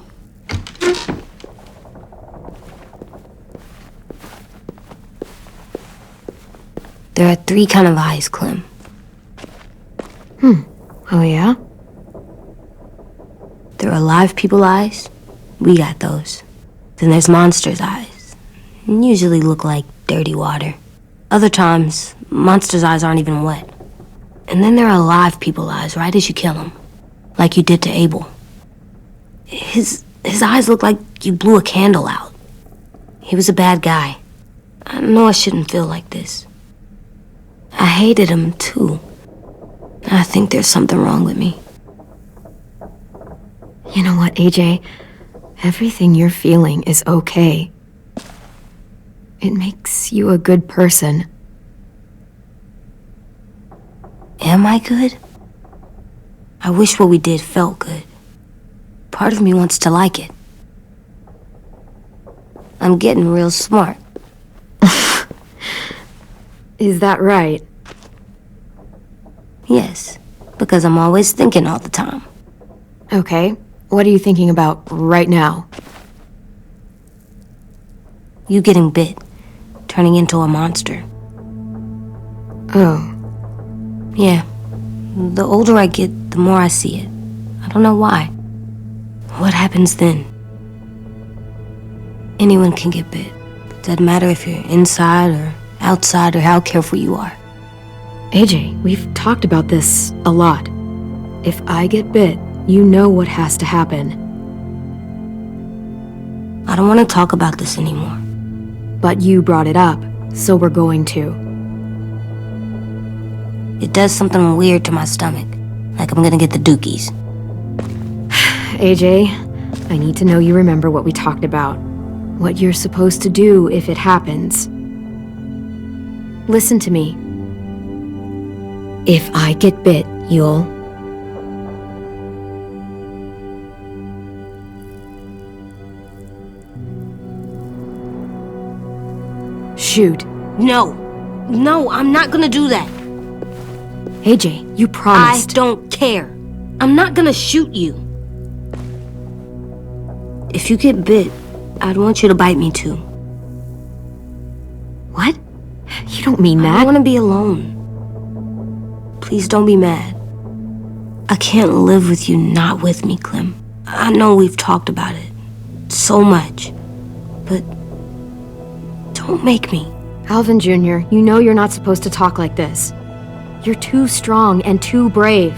Speaker 8: There are 3 kind of eyes, Clem.
Speaker 1: Oh yeah?
Speaker 8: There are live people eyes. We got those. Then there's monsters' eyes. Usually look like dirty water. Other times, monsters' eyes aren't even wet. And then there are live people eyes right as you kill them. Like you did to Abel. His eyes look like you blew a candle out. He was a bad guy. I know I shouldn't feel like this. I hated him, too. I think there's something wrong with me.
Speaker 1: You know what, AJ? Everything you're feeling is okay. It makes you a good person.
Speaker 8: Am I good? I wish what we did felt good. Part of me wants to like it. I'm getting real smart.
Speaker 1: Is that right?
Speaker 8: Yes, because I'm always thinking all the time.
Speaker 1: Okay, what are you thinking about right now?
Speaker 8: You getting bit, turning into a monster.
Speaker 1: Oh.
Speaker 8: Yeah, the older I get, the more I see it. I don't know why. What happens then? Anyone can get bit. Doesn't matter if you're inside or outside or how careful you are.
Speaker 1: AJ, we've talked about this a lot. If I get bit, you know what has to happen.
Speaker 8: I don't want to talk about this anymore.
Speaker 1: But you brought it up, so we're going to.
Speaker 8: It does something weird to my stomach. Like I'm gonna get the dookies.
Speaker 1: AJ, I need to know you remember what we talked about. What you're supposed to do if it happens. Listen to me. If I get bit, you'll... Shoot.
Speaker 8: No, I'm not gonna do that.
Speaker 1: AJ, you promised.
Speaker 8: I don't care. I'm not gonna shoot you. If you get bit, I'd want you to bite me too.
Speaker 1: What? You don't mean that.
Speaker 8: I want to be alone. Please don't be mad. I can't live with you not with me, Clem. I know we've talked about it so much, but don't make me.
Speaker 1: Alvin Jr., you know you're not supposed to talk like this. You're too strong and too brave.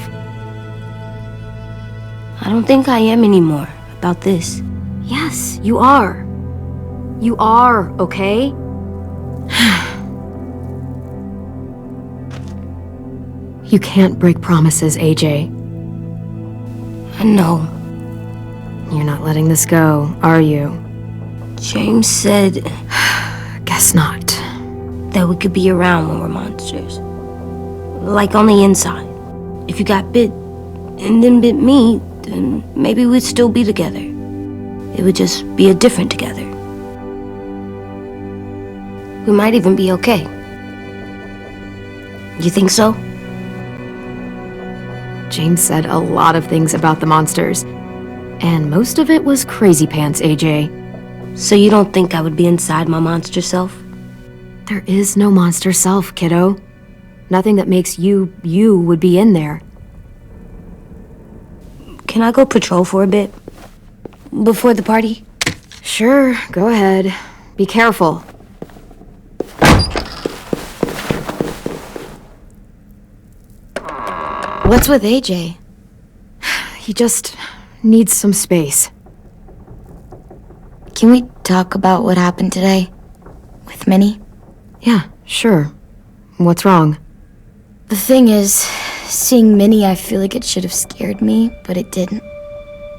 Speaker 8: I don't think I am anymore about this.
Speaker 1: Yes, you are. You are, okay? You can't break promises, AJ.
Speaker 8: I know.
Speaker 1: You're not letting this go, are you?
Speaker 8: James said
Speaker 1: Guess not.
Speaker 8: that we could be around when we're monsters. Like on the inside. If you got bit and then bit me, then maybe we'd still be together. It would just be a different together. We might even be okay. You think so?
Speaker 1: James said a lot of things about the monsters, and most of it was crazy pants, AJ.
Speaker 8: So you don't think I would be inside my monster self?
Speaker 1: There is no monster self, kiddo. Nothing that makes you would be in there.
Speaker 8: Can I go patrol for a bit? Before the party?
Speaker 1: Sure, go ahead. Be careful.
Speaker 3: What's with AJ?
Speaker 1: He just needs some space.
Speaker 3: Can we talk about what happened today? With Minnie?
Speaker 1: Yeah, sure. What's wrong?
Speaker 3: The thing is, seeing Minnie, I feel like it should have scared me, but it didn't.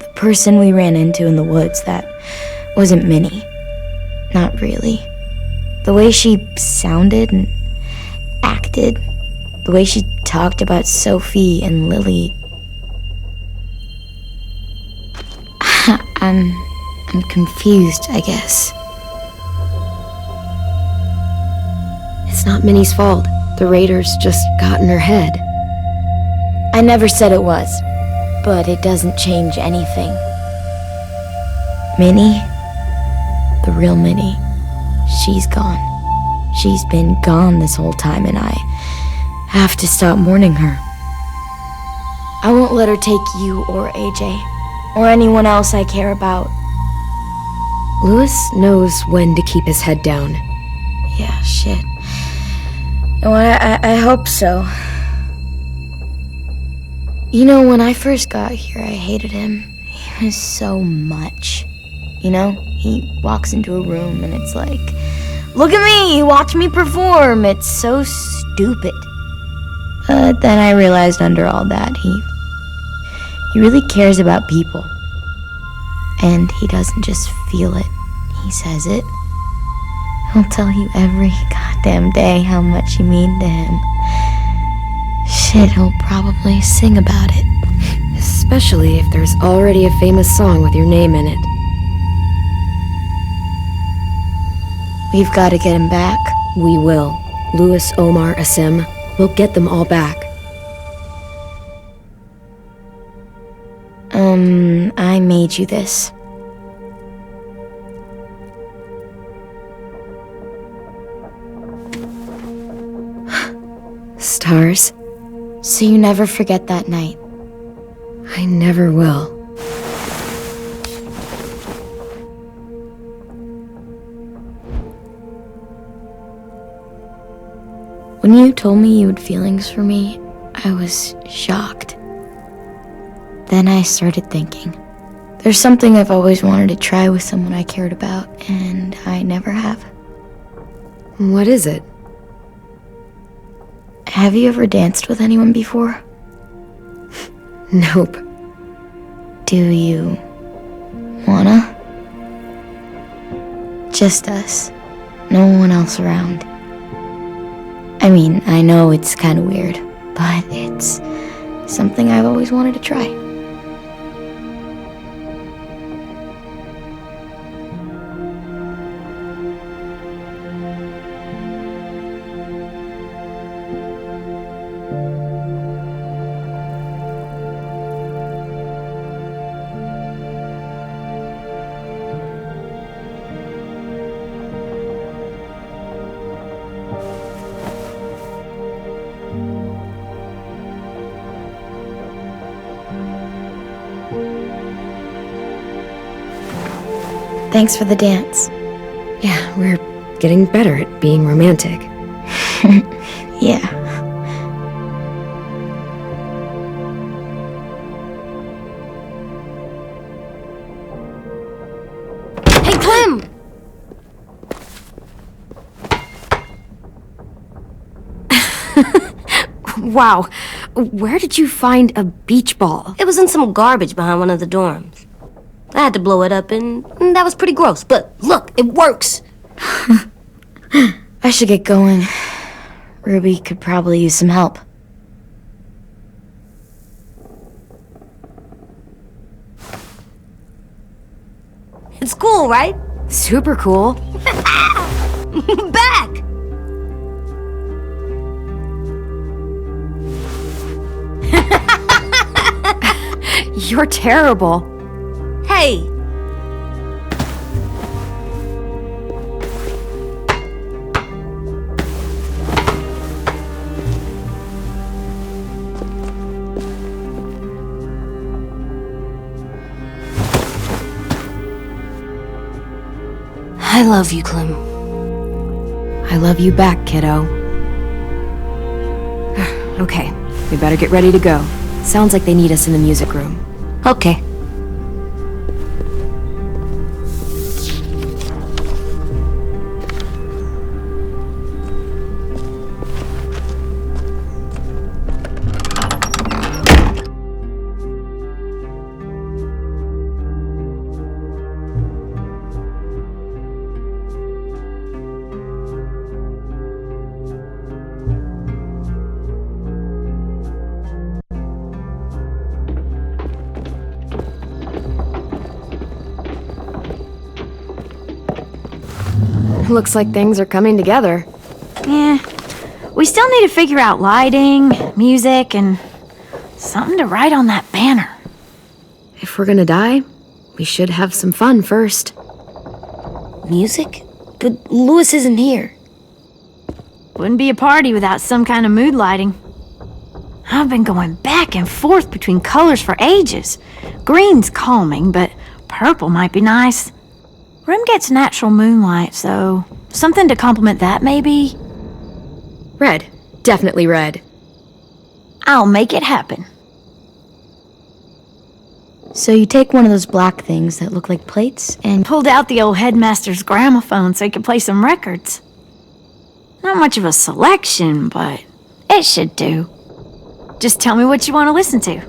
Speaker 3: The person we ran into in the woods, that wasn't Minnie. Not really. The way she sounded and acted, the way she talked about Sophie and Lilly. I'm confused, I guess.
Speaker 1: It's not Minnie's fault. The raiders just got in her head.
Speaker 3: I never said it was, but it doesn't change anything. Minnie, the real Minnie, she's gone. She's been gone this whole time, and I have to stop mourning her. I won't let her take you or AJ, or anyone else I care about.
Speaker 1: Louis knows when to keep his head down.
Speaker 3: Yeah, shit. Well, I hope so. You know, when I first got here, I hated him. He was so much. You know, he walks into a room and it's like, look at me, watch me perform. It's so stupid. Then I realized under all that, he really cares about people. And he doesn't just feel it, he says it. He'll tell you every goddamn day how much you mean to him. Shit, he'll probably sing about it.
Speaker 1: Especially if there's already a famous song with your name in it.
Speaker 3: We've got to get him back.
Speaker 1: We will. Louis, Omar, Asim. We'll get them all back.
Speaker 3: I made you this.
Speaker 1: Stars?
Speaker 3: So you never forget that night.
Speaker 1: I never will.
Speaker 3: When you told me you had feelings for me, I was shocked. Then I started thinking. There's something I've always wanted to try with someone I cared about, and I never have.
Speaker 1: What is it?
Speaker 3: Have you ever danced with anyone before?
Speaker 1: Nope.
Speaker 3: Do you wanna? Just us. No one else around. I mean, I know it's kind of weird, but it's something I've always wanted to try. Thanks for the dance.
Speaker 1: Yeah, we're getting better at being romantic.
Speaker 3: Yeah.
Speaker 8: Hey, Clem!
Speaker 1: Wow, where did you find a beach ball?
Speaker 8: It was in some garbage behind one of the dorms. I had to blow it up, and that was pretty gross. But look, it works.
Speaker 3: I should get going. Ruby could probably use some help.
Speaker 8: It's cool, right?
Speaker 1: Super cool.
Speaker 8: Back!
Speaker 1: You're terrible.
Speaker 8: Hey! I love you, Clem.
Speaker 1: I love you back, kiddo. Okay, we better get ready to go. Sounds like they need us in the music room.
Speaker 8: Okay.
Speaker 1: Looks like things are coming together.
Speaker 10: Yeah. We still need to figure out lighting, music, and something to write on that banner.
Speaker 1: If we're gonna die, we should have some fun first.
Speaker 8: Music? But Louis isn't here.
Speaker 10: Wouldn't be a party without some kind of mood lighting. I've been going back and forth between colors for ages. Green's calming, but purple might be nice. Room gets natural moonlight, so something to complement that, maybe?
Speaker 1: Red. Definitely red.
Speaker 10: I'll make it happen.
Speaker 3: So you take one of those black things that look like plates and...
Speaker 10: Pulled out the old headmaster's gramophone so he could play some records. Not much of a selection, but it should do. Just tell me what you want to listen to.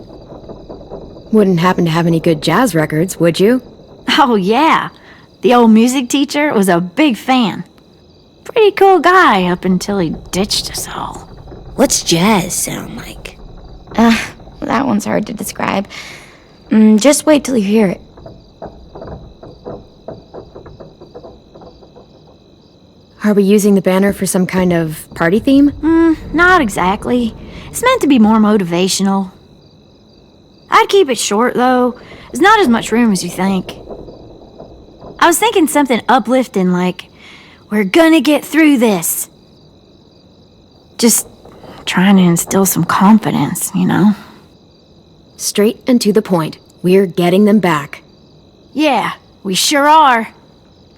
Speaker 1: Wouldn't happen to have any good jazz records, would you?
Speaker 10: Oh, yeah. The old music teacher was a big fan. Pretty cool guy up until he ditched us all.
Speaker 8: What's jazz sound like?
Speaker 3: That one's hard to describe. Just wait till you hear it.
Speaker 1: Are we using the banner for some kind of party theme?
Speaker 10: Not exactly. It's meant to be more motivational. I'd keep it short, though. There's not as much room as you think. I was thinking something uplifting like, we're gonna get through this. Just trying to instill some confidence, you know?
Speaker 1: Straight and to the point. We're getting them back.
Speaker 10: Yeah, we sure are.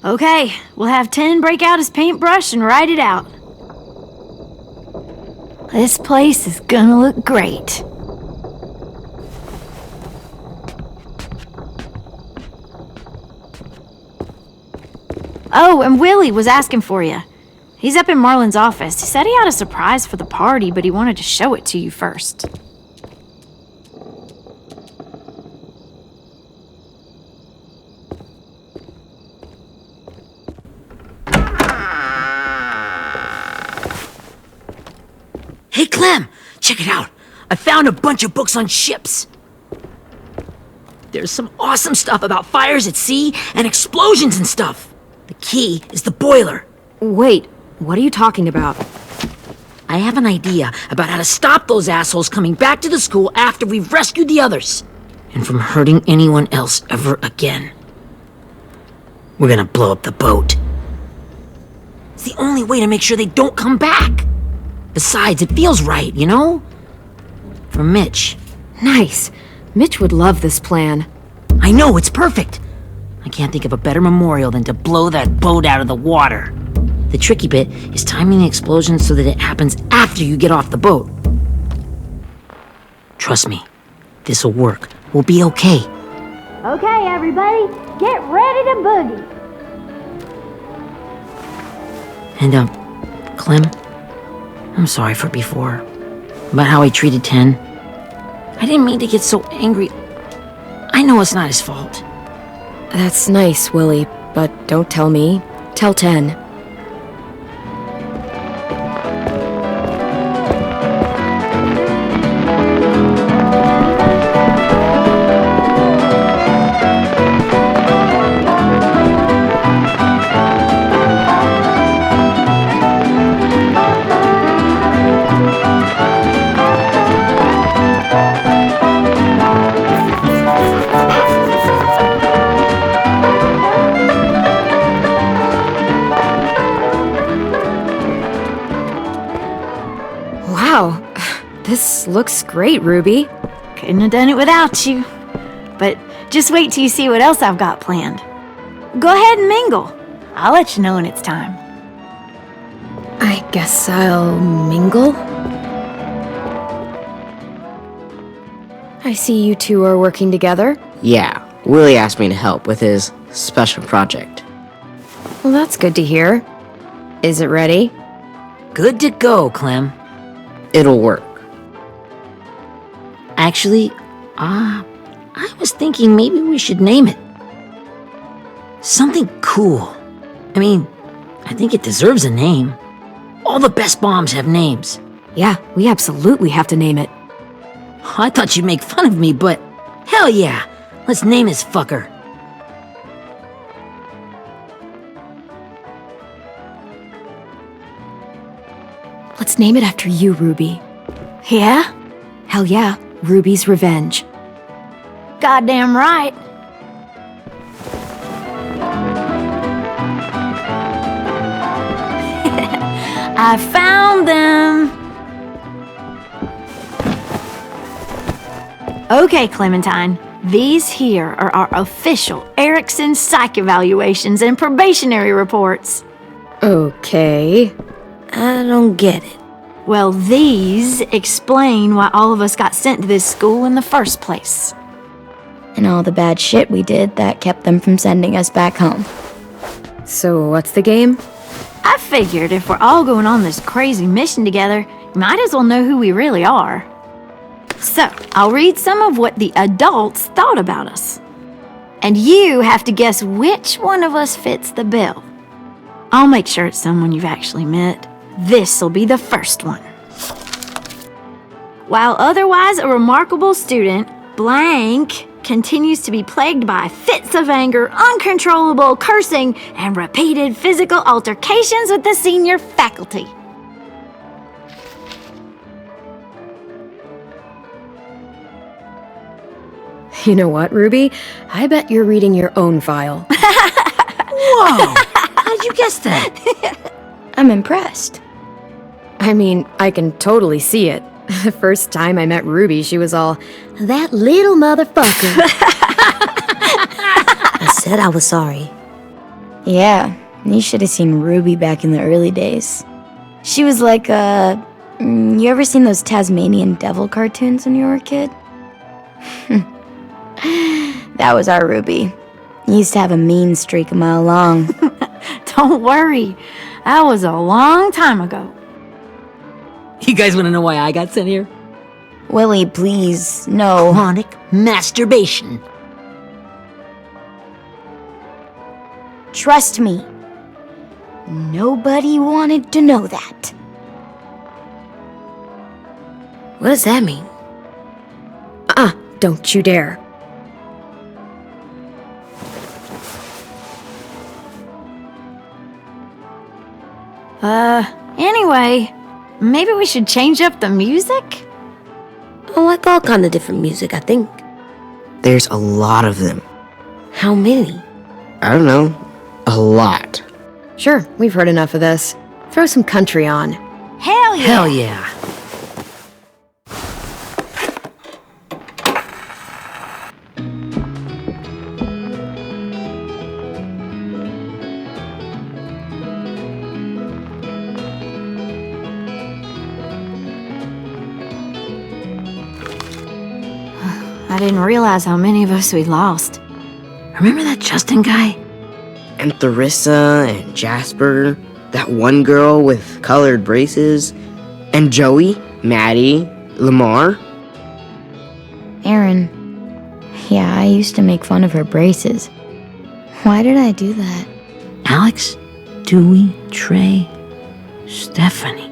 Speaker 10: Okay, we'll have 10 break out his paintbrush and write it out. This place is gonna look great. Oh, and Willie was asking for you. He's up in Marlon's office. He said he had a surprise for the party, but he wanted to show it to you first.
Speaker 2: Hey, Clem, check it out. I found a bunch of books on ships. There's some awesome stuff about fires at sea and explosions and stuff. The key is the boiler.
Speaker 1: Wait, what are you talking about?
Speaker 2: I have an idea about how to stop those assholes coming back to the school after we've rescued the others. And from hurting anyone else ever again. We're gonna blow up the boat. It's the only way to make sure they don't come back. Besides, it feels right, you know? For Mitch.
Speaker 1: Nice. Mitch would love this plan.
Speaker 2: I know, it's perfect. I can't think of a better memorial than to blow that boat out of the water. The tricky bit is timing the explosion so that it happens after you get off the boat. Trust me, this'll work. We'll be okay.
Speaker 10: Okay, everybody, get ready to boogie.
Speaker 2: And, Clem, I'm sorry for before. About how he treated 10. I didn't mean to get so angry. I know it's not his fault.
Speaker 1: That's nice, Willie, but don't tell me. Tell 10. Wow, this looks great, Ruby.
Speaker 10: Couldn't have done it without you. But just wait till you see what else I've got planned. Go ahead and mingle. I'll let you know when it's time.
Speaker 1: I guess I'll mingle? I see you two are working together.
Speaker 11: Yeah, Willie asked me to help with his special project.
Speaker 1: Well, that's good to hear. Is it ready?
Speaker 2: Good to go, Clem.
Speaker 11: It'll work.
Speaker 2: Actually, I was thinking maybe we should name it. Something cool. I mean, I think it deserves a name. All the best bombs have names.
Speaker 1: Yeah, we absolutely have to name it.
Speaker 2: I thought you'd make fun of me, but hell yeah, let's name this fucker.
Speaker 1: Let's name it after you, Ruby.
Speaker 10: Yeah?
Speaker 1: Hell yeah, Ruby's Revenge.
Speaker 10: Goddamn right. I found them. Okay, Clementine. These here are our official Erickson psych evaluations and probationary reports.
Speaker 1: Okay.
Speaker 8: I don't get it.
Speaker 10: Well, these explain why all of us got sent to this school in the first place.
Speaker 3: And all the bad shit we did that kept them from sending us back home.
Speaker 1: So what's the game?
Speaker 10: I figured if we're all going on this crazy mission together, you might as well know who we really are. So, I'll read some of what the adults thought about us. And you have to guess which one of us fits the bill. I'll make sure it's someone you've actually met. This'll be the first one. While otherwise a remarkable student, blank continues to be plagued by fits of anger, uncontrollable cursing, and repeated physical altercations with the senior faculty.
Speaker 1: You know what, Ruby? I bet you're reading your own file.
Speaker 2: Whoa! How'd you guess that?
Speaker 3: I'm impressed.
Speaker 1: I mean, I can totally see it. The first time I met Ruby, she was all, "That little motherfucker."
Speaker 8: I said I was sorry.
Speaker 3: Yeah, you should have seen Ruby back in the early days. She was like, you ever seen those Tasmanian devil cartoons when you were a kid? That was our Ruby. Used to have a mean streak a mile long.
Speaker 10: Don't worry, that was a long time ago.
Speaker 2: You guys want to know why I got sent here?
Speaker 3: Willie, please, no.
Speaker 2: Chronic masturbation.
Speaker 3: Trust me. Nobody wanted to know that.
Speaker 8: What does that mean?
Speaker 1: Don't you dare.
Speaker 10: Anyway, maybe we should change up the music?
Speaker 8: I like all kind of different music, I think.
Speaker 11: There's a lot of them.
Speaker 8: How many?
Speaker 11: I don't know. A lot.
Speaker 1: Sure, we've heard enough of this. Throw some country on.
Speaker 10: Hell yeah!
Speaker 2: Hell yeah.
Speaker 10: I didn't realize how many of us we'd lost.
Speaker 2: Remember that Justin guy?
Speaker 11: And Theresa and Jasper. That one girl with colored braces. And Joey, Maddie, Lamar?
Speaker 3: Erin. Yeah, I used to make fun of her braces. Why did I do that?
Speaker 2: Alex, Dewey, Trey, Stephanie.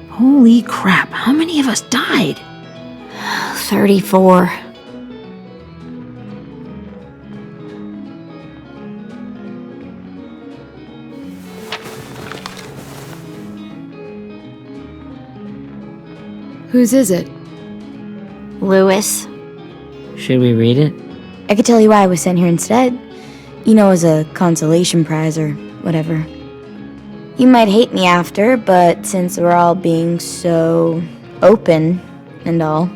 Speaker 2: Holy crap, how many of us died?
Speaker 3: 34.
Speaker 1: Whose is it?
Speaker 3: Lewis.
Speaker 11: Should we read it?
Speaker 3: I could tell you why I was sent here instead. You know, as a consolation prize or whatever. You might hate me after, but since we're all being so open and all.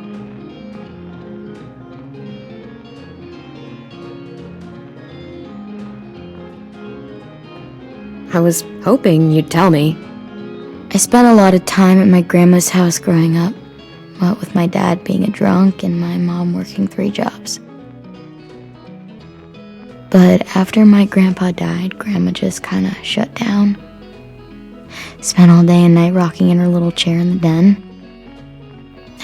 Speaker 1: I was hoping you'd tell me.
Speaker 3: I spent a lot of time at my grandma's house growing up. What with my dad being a drunk and my mom working 3 jobs. But after my grandpa died, Grandma just kinda shut down. Spent all day and night rocking in her little chair in the den.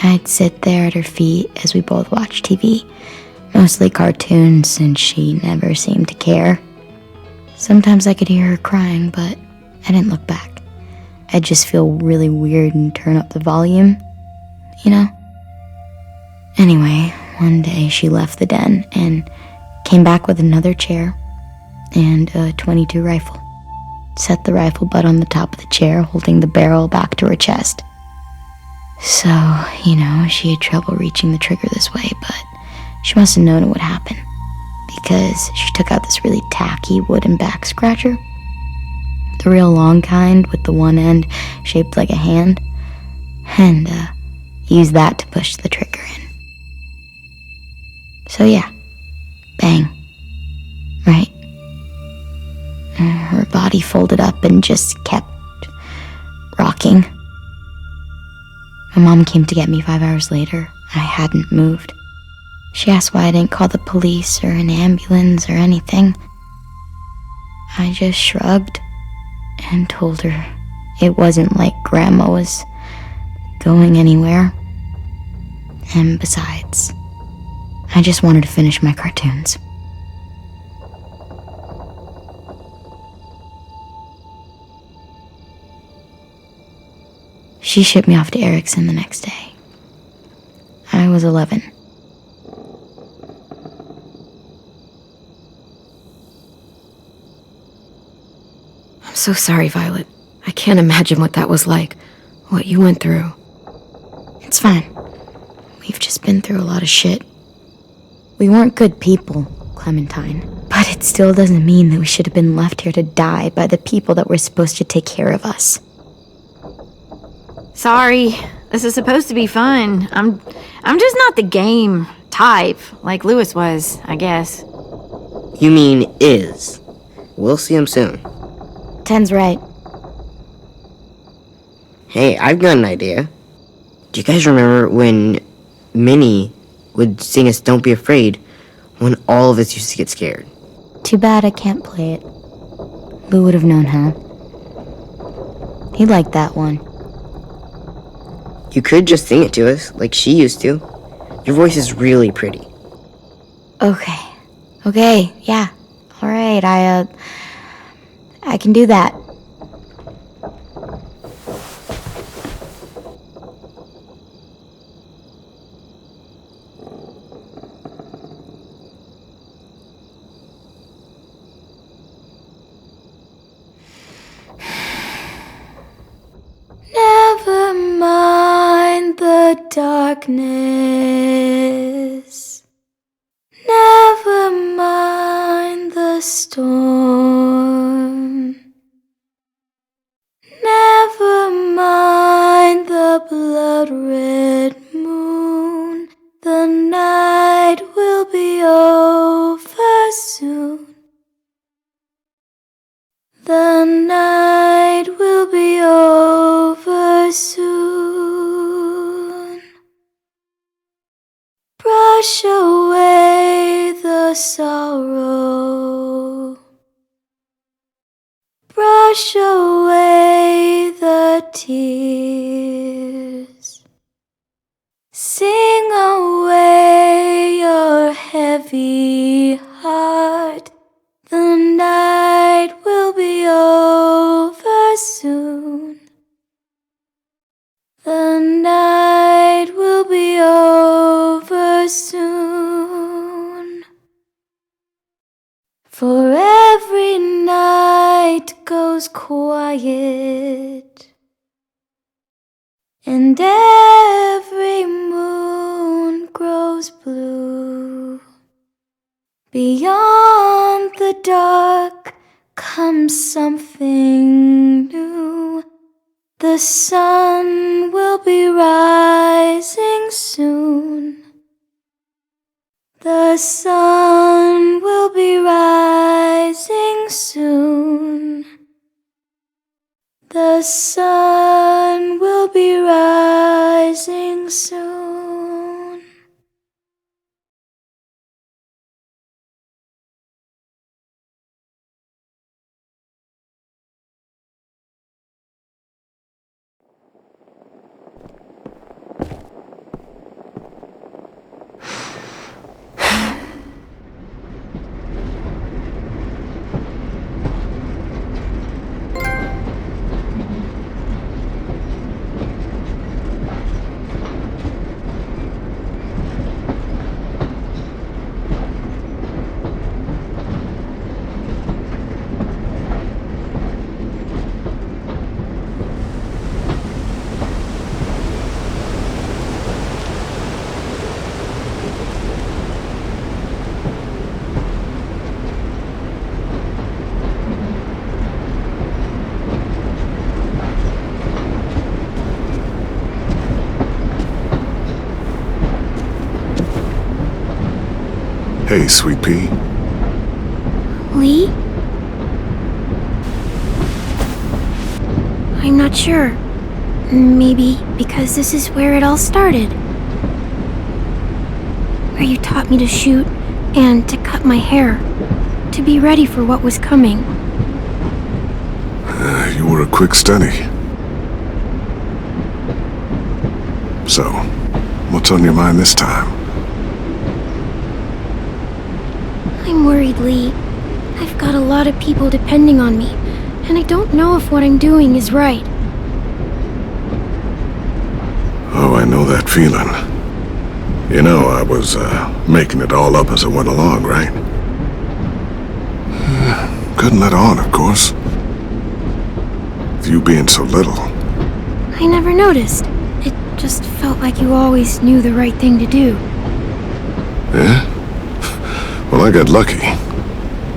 Speaker 3: I'd sit there at her feet as we both watched TV, mostly cartoons since she never seemed to care. Sometimes I could hear her crying, but I didn't look back. I'd just feel really weird and turn up the volume, you know? Anyway, one day she left the den and came back with another chair and a .22 rifle. Set the rifle butt on the top of the chair, holding the barrel back to her chest. So, you know, she had trouble reaching the trigger this way, but she must have known it would happen, because she took out this really tacky wooden back scratcher. The real long kind with the one end shaped like a hand, and used that to push the trigger in. So yeah, bang, right? Her body folded up and just kept rocking. My mom came to get me 5 hours later. I hadn't moved. She asked why I didn't call the police or an ambulance or anything. I just shrugged and told her it wasn't like Grandma was going anywhere. And besides, I just wanted to finish my cartoons. She shipped me off to Erickson the next day. I was 11.
Speaker 1: I'm so sorry, Violet. I can't imagine what that was like, what you went through.
Speaker 3: It's fine. We've just been through a lot of shit. We weren't good people, Clementine. But it still doesn't mean that we should have been left here to die by the people that were supposed to take care of us.
Speaker 10: Sorry, this is supposed to be fun. I'm just not the game type like Lewis was, I guess.
Speaker 11: You mean is. We'll see him soon.
Speaker 3: 10's right.
Speaker 11: Hey, I've got an idea. Do you guys remember when Minnie would sing us Don't Be Afraid when all of us used to get scared?
Speaker 3: Too bad I can't play it. Lou would have known how. He liked that one.
Speaker 11: You could just sing it to us, like she used to. Your voice is really pretty.
Speaker 3: Okay, yeah. Alright, I can do that. Never mind the darkness. Never mind the storm. Never mind the blood-red moon. The night will be over soon. The night will be over soon. Brush away the sorrow. Brush away the tears.
Speaker 6: Sing away your heavy heart. The night will be over soon. The night will be over soon. For every night goes quiet, and every moon grows blue. Beyond the dark comes something new. The sun will be rising soon. The sun will be rising soon. The sun will be rising soon.
Speaker 12: Hey, Sweet Pea.
Speaker 3: Lee? I'm not sure. Maybe because this is where it all started. Where you taught me to shoot and to cut my hair, to be ready for what was coming.
Speaker 12: You were a quick study. So, what's on your mind this time?
Speaker 3: I'm worried, Lee. I've got a lot of people depending on me, and I don't know if what I'm doing is right.
Speaker 12: Oh, I know that feeling. You know, I was making it all up as I went along, right? Couldn't let on, of course. With you being so little.
Speaker 3: I never noticed. It just felt like you always knew the right thing to do.
Speaker 12: Yeah? Well, I got lucky.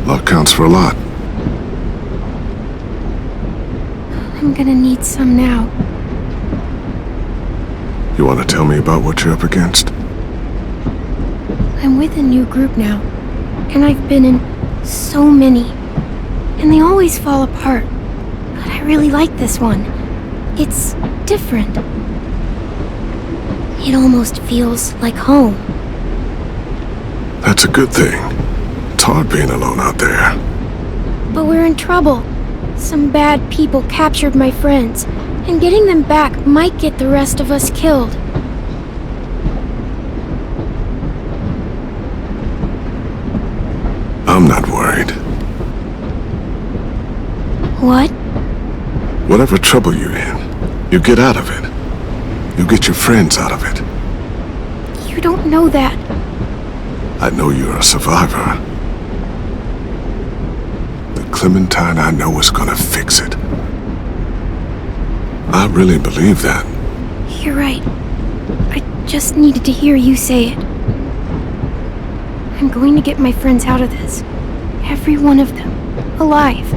Speaker 12: Luck counts for a lot.
Speaker 3: I'm gonna need some now.
Speaker 12: You want to tell me about what you're up against?
Speaker 3: I'm with a new group now, and I've been in so many, and they always fall apart. But I really like this one. It's different. It almost feels like home.
Speaker 12: That's a good thing. It's hard being alone out there.
Speaker 3: But we're in trouble. Some bad people captured my friends, and getting them back might get the rest of us killed.
Speaker 12: I'm not worried.
Speaker 3: What?
Speaker 12: Whatever trouble you're in, you get out of it. You get your friends out of it.
Speaker 3: You don't know that.
Speaker 12: I know you're a survivor. The Clementine I know is gonna fix it. I really believe that.
Speaker 3: You're right. I just needed to hear you say it. I'm going to get my friends out of this. Every one of them. Alive.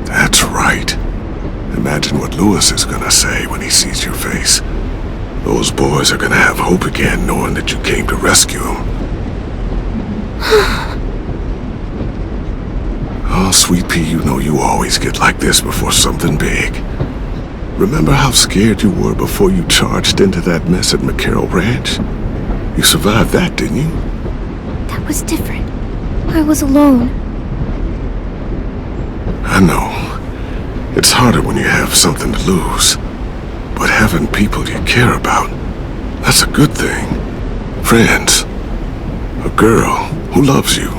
Speaker 12: That's right. Imagine what Lewis is gonna say when he sees your face. Those boys are gonna have hope again knowing that you came to rescue them. Oh, Sweet Pea, you know you always get like this before something big. Remember how scared you were before you charged into that mess at McCarroll Ranch? You survived that, didn't you?
Speaker 3: That was different. I was alone.
Speaker 12: I know. It's harder when you have something to lose. But having people you care about, That's a good thing. Friends. A girl who loves you.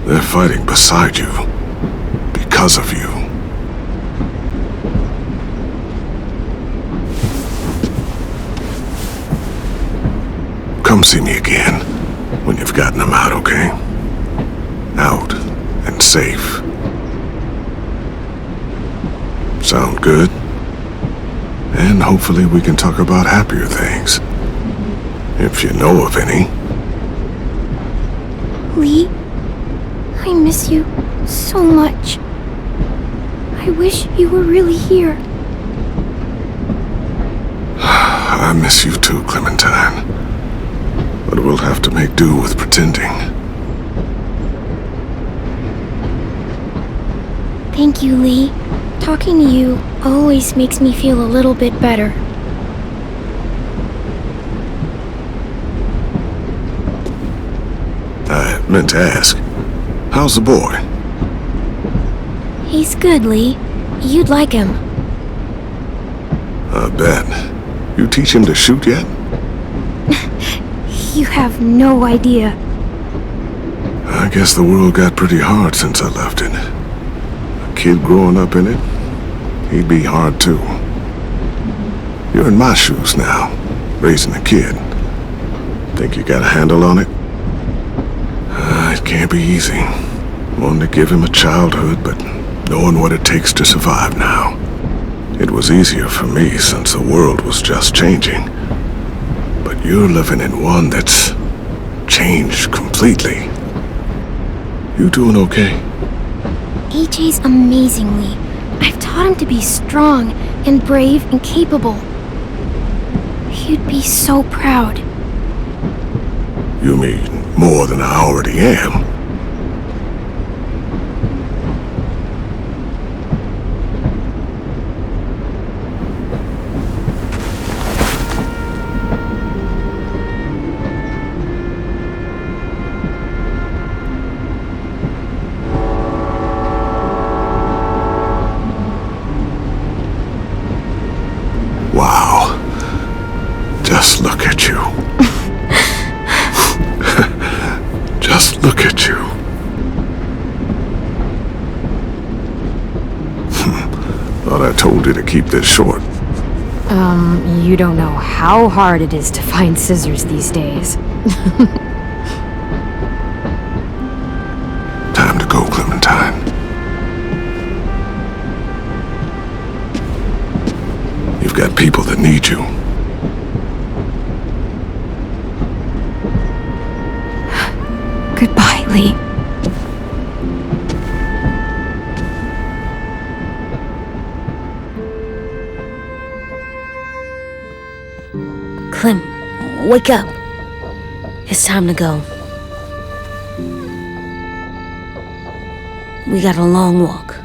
Speaker 12: They're fighting beside you. Because of you. Come see me again when you've gotten them out, okay? Out and safe. Sound good? And hopefully we can talk about happier things. If you know of any.
Speaker 3: Lee, I miss you so much. I wish you were really here.
Speaker 12: I miss you too, Clementine. But we'll have to make do with pretending.
Speaker 3: Thank you, Lee. Talking to you always makes me feel a little bit better.
Speaker 12: I meant to ask, how's the boy?
Speaker 3: He's good, Lee. You'd like him.
Speaker 12: I bet. You teach him to shoot yet?
Speaker 3: You have no idea.
Speaker 12: I guess the world got pretty hard since I left it. A kid growing up in it, he'd be hard too. You're in my shoes now, raising a kid. Think you got a handle on it? It can't be easy. Wanting to give him a childhood, but knowing what it takes to survive now. It was easier for me since the world was just changing. But you're living in one that's changed completely. You doing okay?
Speaker 3: AJ's amazing, Lee. I've taught him to be strong and brave and capable. He'd be so proud.
Speaker 12: You mean more than I already am? Wow. Just look at you. Just look at you. Thought I told you to keep this short.
Speaker 1: You don't know how hard it is to find scissors these days.
Speaker 12: Time to go, Clementine. You've got people that need you.
Speaker 1: Goodbye, Lee.
Speaker 8: Clem, wake up. It's time to go. We got a long walk.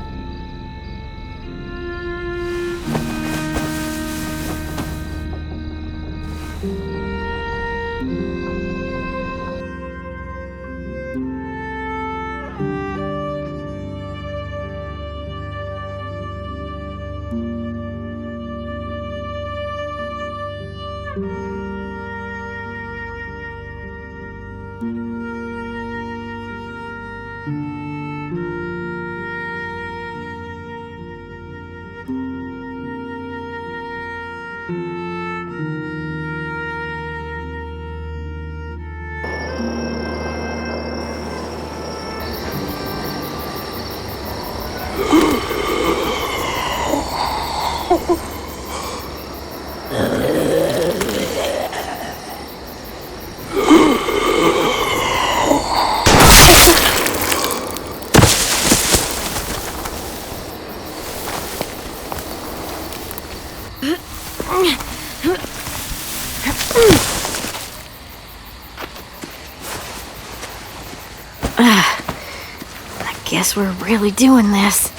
Speaker 10: Guess we're really doing this.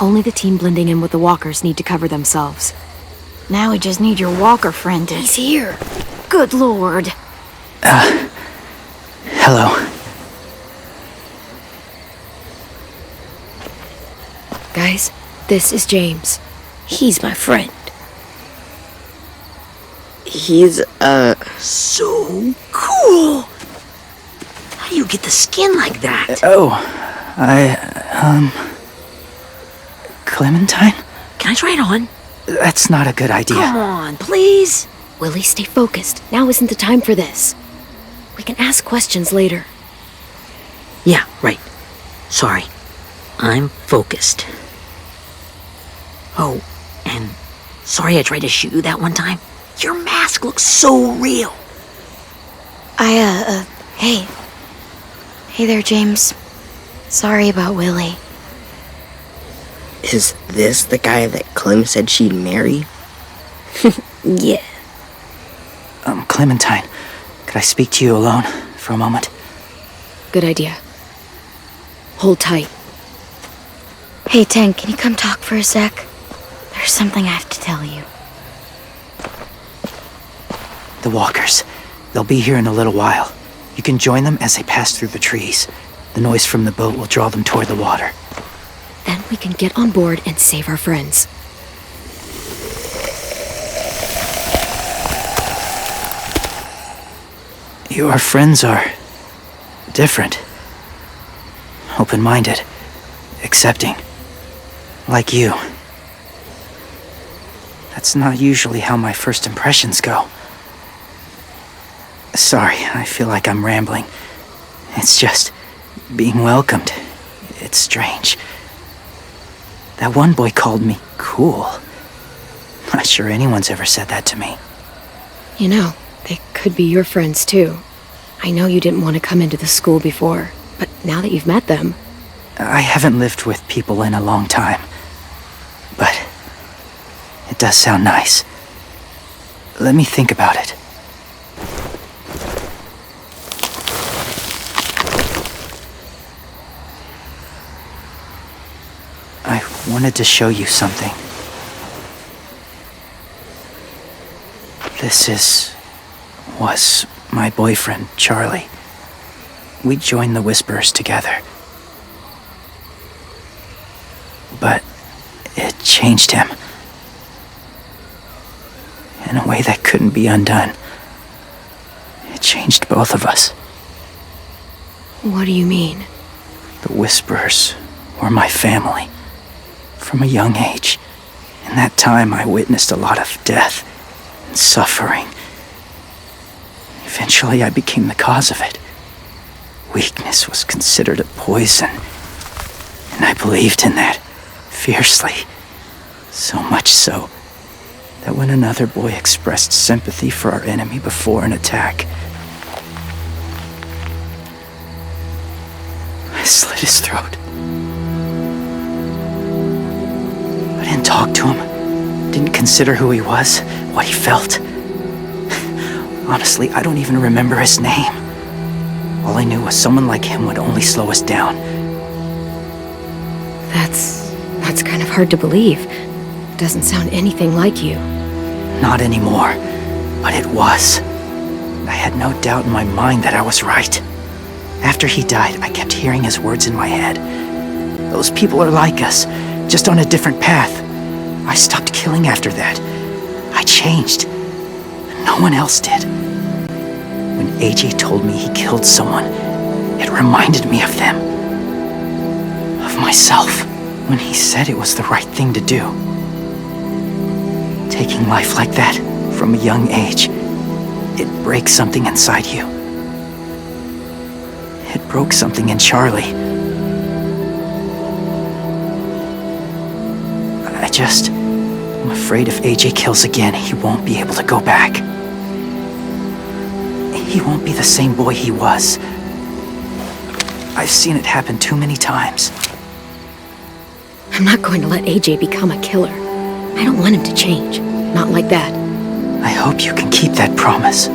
Speaker 1: Only the team blending in with the walkers need to cover themselves.
Speaker 10: Now we just need your walker friend to...
Speaker 3: He's here.
Speaker 10: Good lord.
Speaker 9: Hello.
Speaker 1: Guys, this is James.
Speaker 8: He's my friend.
Speaker 11: He's,
Speaker 2: So cool! How do you get the skin like that?
Speaker 9: Clementine?
Speaker 2: Can I try it on?
Speaker 9: That's not a good idea.
Speaker 2: Come on, please!
Speaker 1: Willie, stay focused. Now isn't the time for this. We can ask questions later.
Speaker 2: Yeah, right. Sorry. I'm focused. Oh, and sorry I tried to shoot you that one time. Your mask looks so real.
Speaker 3: Hey. Hey there, James. Sorry about Willie.
Speaker 11: is this the guy that Clem said she'd marry?
Speaker 8: Yeah.
Speaker 9: Clementine, could I speak to you alone for a moment?
Speaker 1: Good idea. Hold tight.
Speaker 3: Hey, Tank, can you come talk for a sec? There's something I have to tell you.
Speaker 9: The walkers. They'll be here in a little while. You can join them as they pass through the trees. The noise from the boat will draw them toward the water.
Speaker 1: Then we can get on board and save our friends.
Speaker 9: Your friends are different. Open-minded. Accepting. Like you. That's not usually how my first impressions go. Sorry, I feel like I'm rambling. It's just being welcomed. It's strange. That one boy called me cool. Not sure anyone's ever said that to me.
Speaker 1: You know, they could be your friends too. I know you didn't want to come into the school before, but now that you've met them...
Speaker 9: I haven't lived with people in a long time. But it does sound nice. Let me think about it. I wanted to show you something. This was my boyfriend, Charlie. We joined the Whisperers together. But it changed him. In a way that couldn't be undone. It changed both of us.
Speaker 1: What do you mean?
Speaker 9: The Whisperers were my family. From a young age. In that time, I witnessed a lot of death and suffering. Eventually, I became the cause of it. Weakness was considered a poison. And I believed in that. Fiercely. So much so that when another boy expressed sympathy for our enemy before an attack, I slit his throat. I didn't talk to him, didn't consider who he was, what he felt. Honestly, I don't even remember his name. All I knew was someone like him would only slow us down.
Speaker 1: That's kind of hard to believe. Doesn't sound anything like you.
Speaker 9: Not anymore, but it was. I had no doubt in my mind that I was right. After he died, I kept hearing his words in my head. Those people are like us, just on a different path. I stopped killing after that. I changed. No one else did. When AJ told me he killed someone, it reminded me of them. Of myself. When he said it was the right thing to do. Taking life like that, from a young age, it breaks something inside you. It broke something in Charlie. I'm afraid if AJ kills again, he won't be able to go back. He won't be the same boy he was. I've seen it happen too many times.
Speaker 1: I'm not going to let AJ become a killer. I don't want him to change. Not like that.
Speaker 9: I hope you can keep that promise.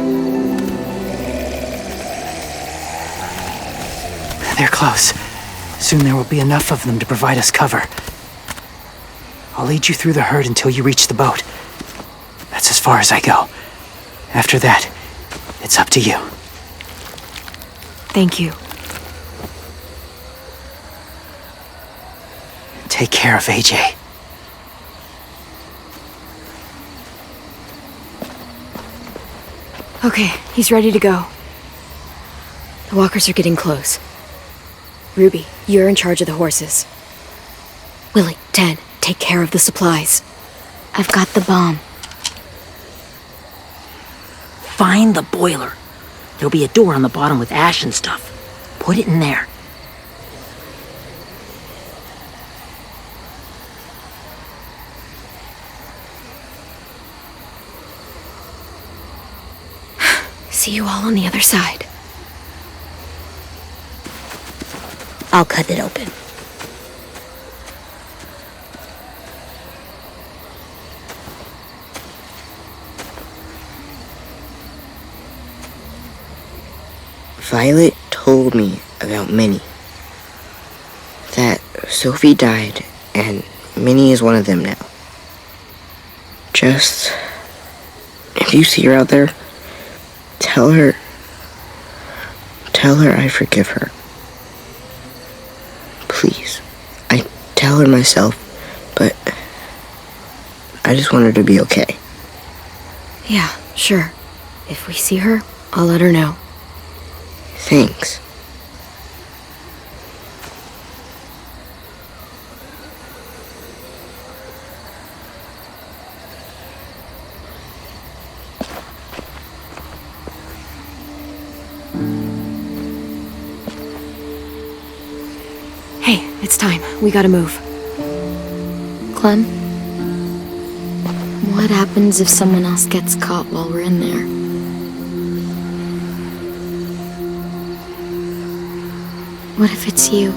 Speaker 9: They're close. Soon there will be enough of them to provide us cover. I'll lead you through the herd until you reach the boat. That's as far as I go. After that, it's up to you.
Speaker 1: Thank you.
Speaker 9: Take care of AJ.
Speaker 1: Okay, he's ready to go. The walkers are getting close. Ruby, you're in charge of the horses. Willie, Ted, take care of the supplies.
Speaker 3: I've got the bomb.
Speaker 2: Find the boiler. There'll be a door on the bottom with ash and stuff. Put it in there.
Speaker 1: See you all on the other side.
Speaker 8: I'll cut it open.
Speaker 11: Violet told me about Minnie. That Sophie died, and Minnie is one of them now. Just, if you see her out there, tell her I forgive her. Please. I tell her myself, but I just want her to be okay.
Speaker 1: Yeah, sure. If we see her, I'll let her know.
Speaker 11: Thanks.
Speaker 1: Hey, it's time. We gotta move.
Speaker 3: Clem? What happens if someone else gets caught while we're in there? What if it's you?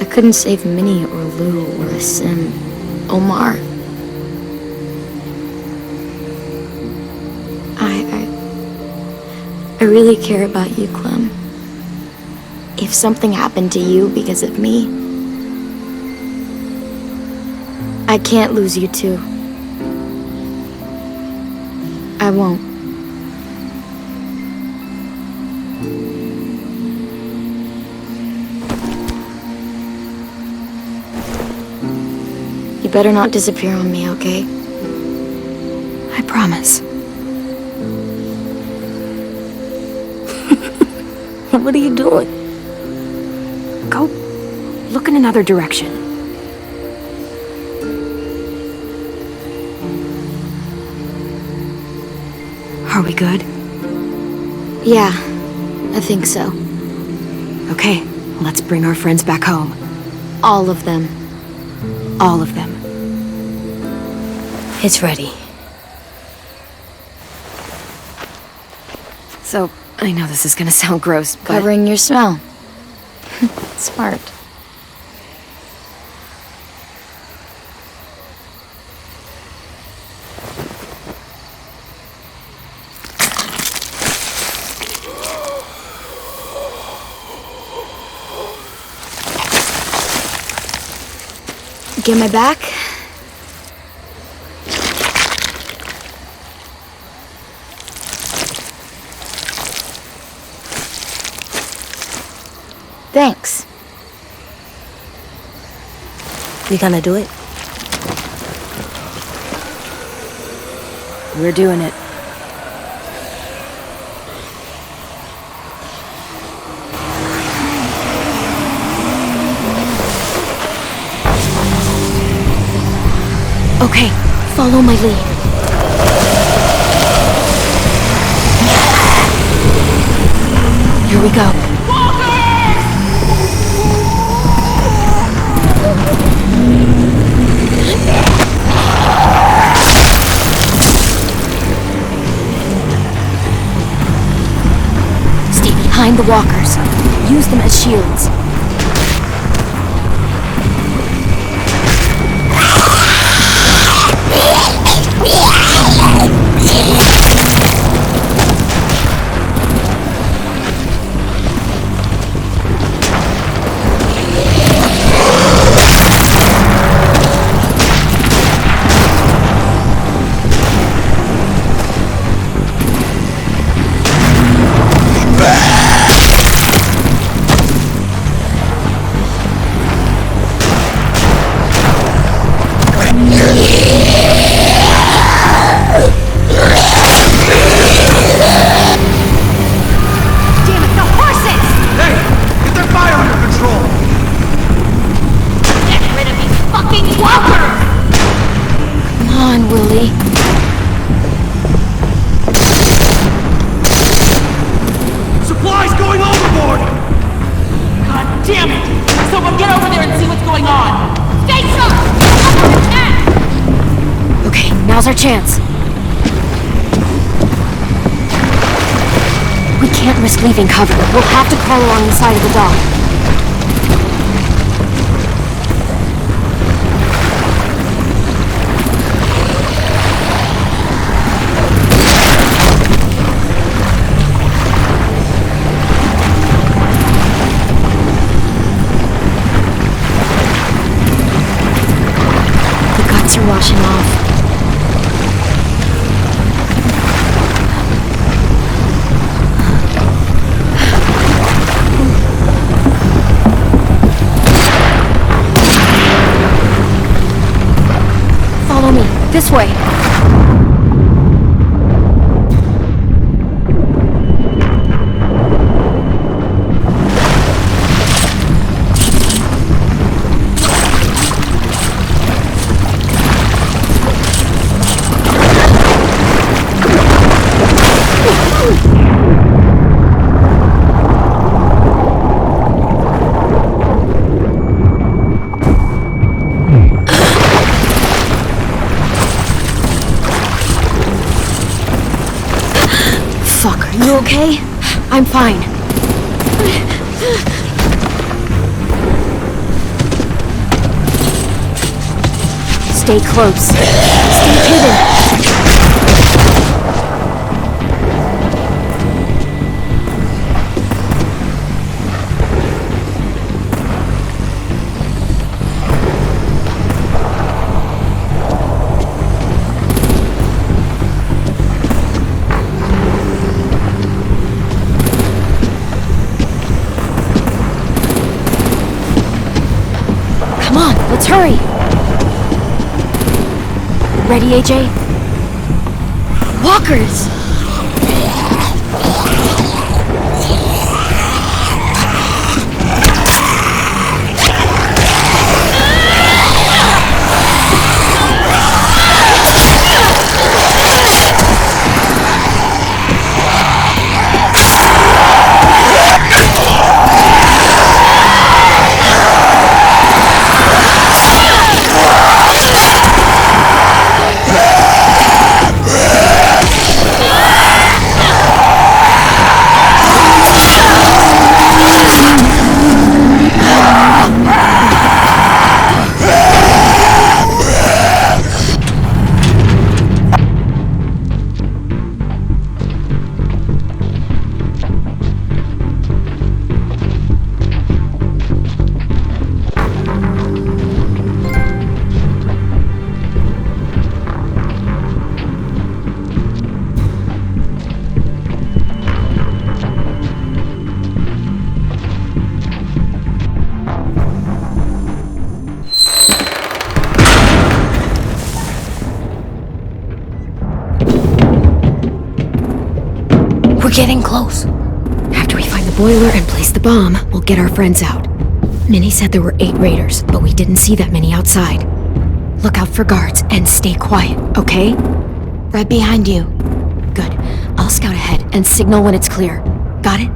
Speaker 3: I couldn't save Minnie or Lou or a Sim. Omar. I really care about you, Clem. If something happened to you because of me, I can't lose you too. I won't. You better not disappear on me, okay?
Speaker 1: I promise.
Speaker 8: What are you doing?
Speaker 1: Go look in another direction. Are we good?
Speaker 3: Yeah, I think so.
Speaker 1: Okay, let's bring our friends back home.
Speaker 3: All of them.
Speaker 1: All of them.
Speaker 3: It's ready.
Speaker 1: So, I know this is gonna sound gross, but...
Speaker 3: Covering your smell. Smart. Get my back? Thanks.
Speaker 8: We gonna do it?
Speaker 1: We're doing it.
Speaker 3: Okay, follow my lead.
Speaker 1: Here we go.
Speaker 3: Stay behind the walkers. Use them as shields.
Speaker 1: Now's our chance. We can't risk leaving cover. We'll have to crawl along the side of the dock. The guts are washing off. This way. You okay? I'm fine. Stay close. Stay hidden. Let's hurry! Ready, AJ? Walkers! Getting close. After we find the boiler and place the bomb, we'll get our friends out. Minnie said there were 8 raiders, but we didn't see that many outside. Look out for guards and stay quiet, okay?
Speaker 3: Right behind you.
Speaker 1: Good. I'll scout ahead and signal when it's clear. Got it?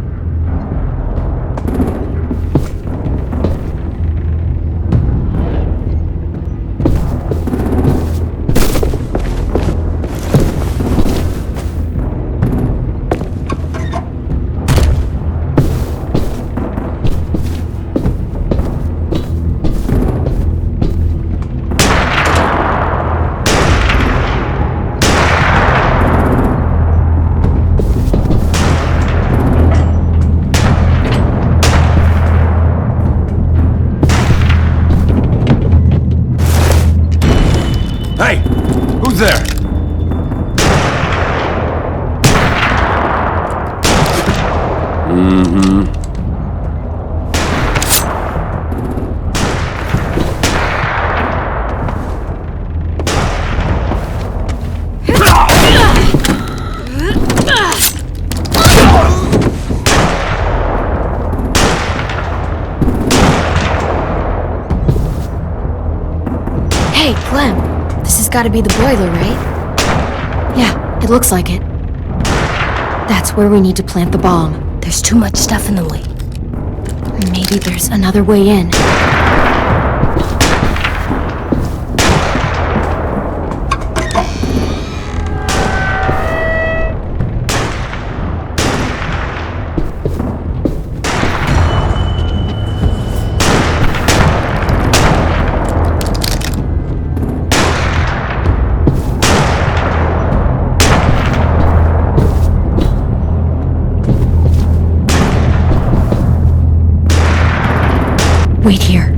Speaker 5: there?
Speaker 1: Hey, Clem. This has got to be the boiler, right? Yeah, it looks like it. That's where we need to plant the bomb.
Speaker 3: There's too much stuff in the way.
Speaker 1: Maybe there's another way in. Wait here.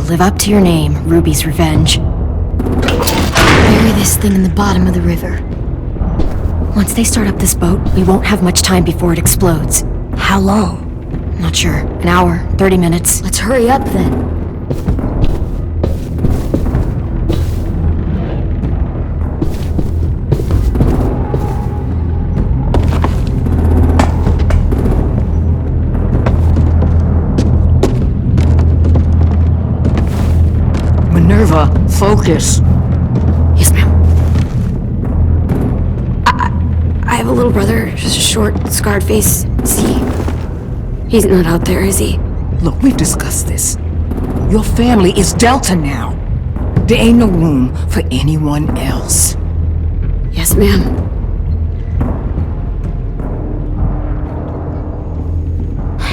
Speaker 1: Live up to your name, Ruby's Revenge.
Speaker 3: Bury this thing in the bottom of the river.
Speaker 1: Once they start up this boat, we won't have much time before it explodes.
Speaker 3: How long?
Speaker 1: Not sure. An hour, 30 minutes.
Speaker 3: Let's hurry up then.
Speaker 2: Minerva, focus.
Speaker 1: Yes, ma'am. I have a little brother, short, scarred face. See? He's not out there, is he?
Speaker 2: Look, we've discussed this. Your family is Delta now. There ain't no room for anyone else.
Speaker 1: Yes, ma'am.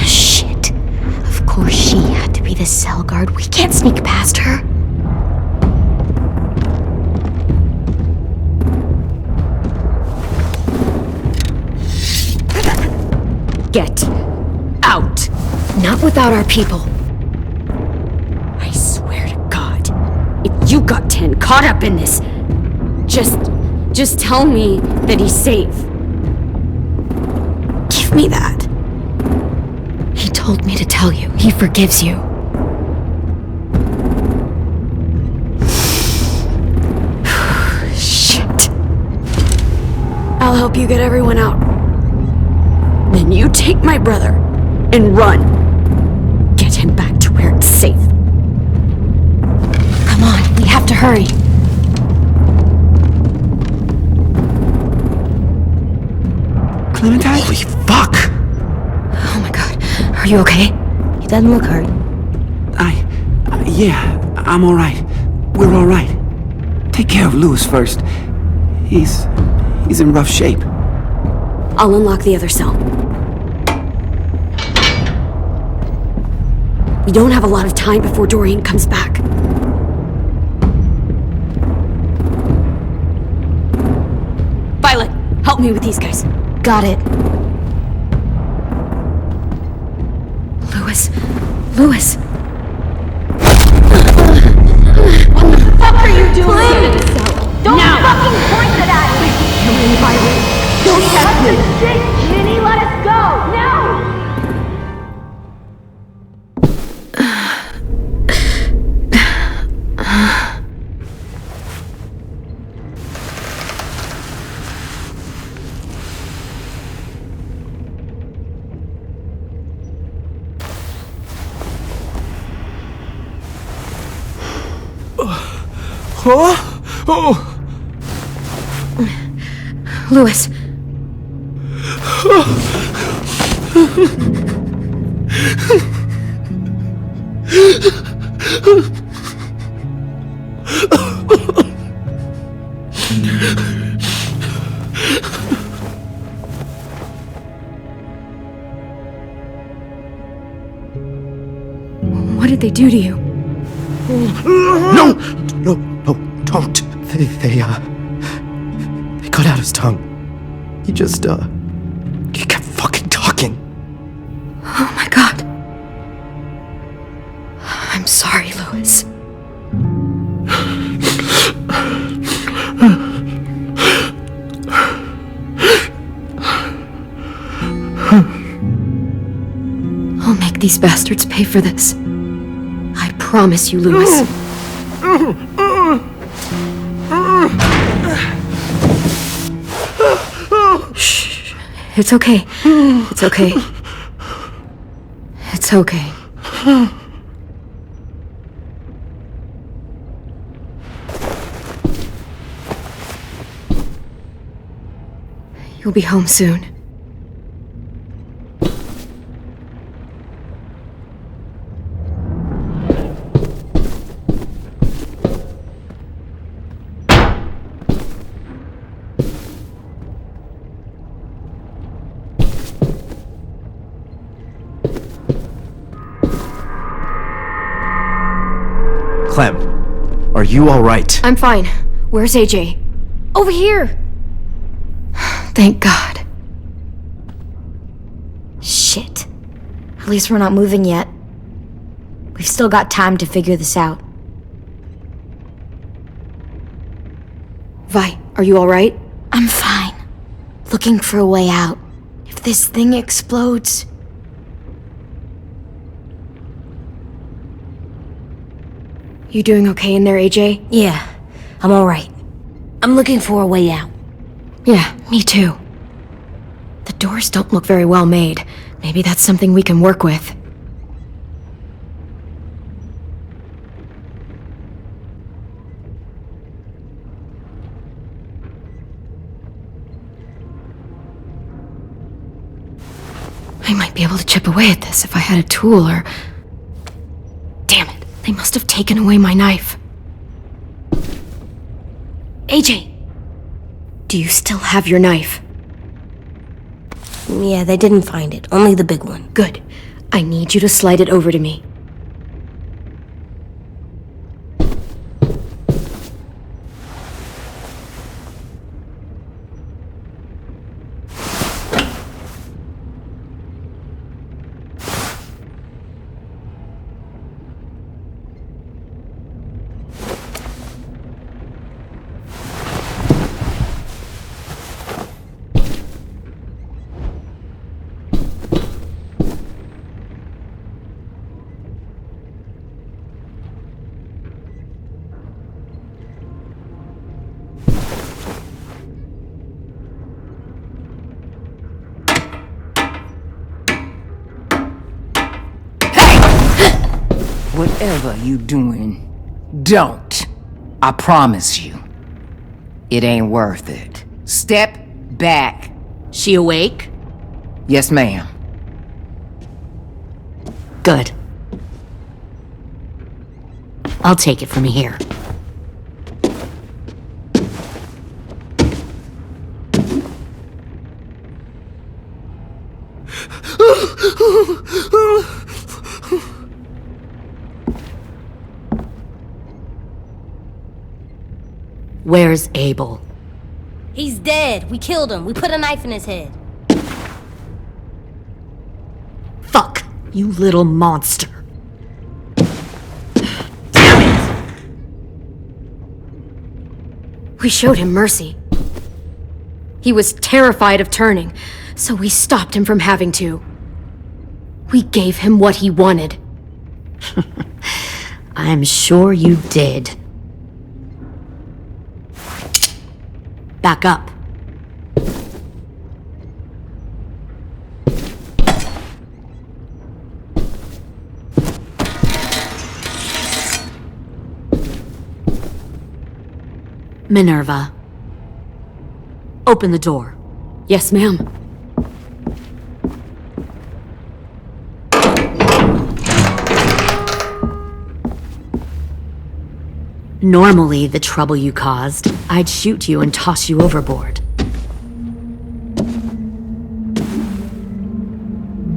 Speaker 3: Shit. Of course she had to be the cell guard. We can't sneak past her.
Speaker 1: Get out. Not without our people.
Speaker 4: I swear to God, if you got 10 caught up in this, just tell me that he's safe.
Speaker 1: Give me that. He told me to tell you. He forgives you. Shit. I'll help you get everyone out.
Speaker 4: Then you take my brother and run. Get him back to where it's safe.
Speaker 1: Come on, we have to hurry.
Speaker 9: Clementine?
Speaker 5: Holy fuck!
Speaker 1: Oh my god. Are you okay?
Speaker 3: He doesn't look hurt.
Speaker 9: Yeah, I'm alright. We're alright. Take care of Louis first. He's in rough shape.
Speaker 1: I'll unlock the other cell. We don't have a lot of time before Dorian comes back. Violet, help me with these guys.
Speaker 3: Got it.
Speaker 1: Louis.
Speaker 7: What the fuck are you doing in the cell? Don't fucking point it at me!
Speaker 2: Kill me, Violet. Don't touch him.
Speaker 7: Shit, Minnie, let us go! Now!
Speaker 1: Louis. What did they do to you?
Speaker 9: No, don't. They cut out his tongue. He kept fucking talking.
Speaker 1: Oh my god. I'm sorry, Louis. I'll make these bastards pay for this. I promise you, Louis. Shh. It's okay. It's okay. It's okay. You'll be home soon.
Speaker 9: Clem, are you alright?
Speaker 1: I'm fine. Where's AJ? Over here! Thank God.
Speaker 3: Shit. At least we're not moving yet. We've still got time to figure this out.
Speaker 1: Vi, are you alright?
Speaker 3: I'm fine. Looking for a way out. If this thing explodes...
Speaker 1: You doing okay in there, AJ?
Speaker 8: Yeah, I'm alright. I'm looking for a way out.
Speaker 1: Yeah, me too. The doors don't look very well made. Maybe that's something we can work with. I might be able to chip away at this if I had a tool or... Damn it, they must have taken away my knife. AJ! Do you still have your knife?
Speaker 8: Yeah, they didn't find it. Only the big one.
Speaker 1: Good. I need you to slide it over to me.
Speaker 2: Whatever you doing, don't. I promise you. It ain't worth it. Step back.
Speaker 10: She awake?
Speaker 2: Yes, ma'am.
Speaker 10: Good. I'll take it from here. Where's Abel?
Speaker 8: He's dead. We killed him. We put a knife in his head.
Speaker 10: Fuck, you little monster.
Speaker 1: We showed him mercy. He was terrified of turning, so we stopped him from having to. We gave him what he wanted.
Speaker 10: I'm sure you did. Back up. Minerva. Open the door.
Speaker 1: Yes, ma'am.
Speaker 10: Normally, the trouble you caused, I'd shoot you and toss you overboard.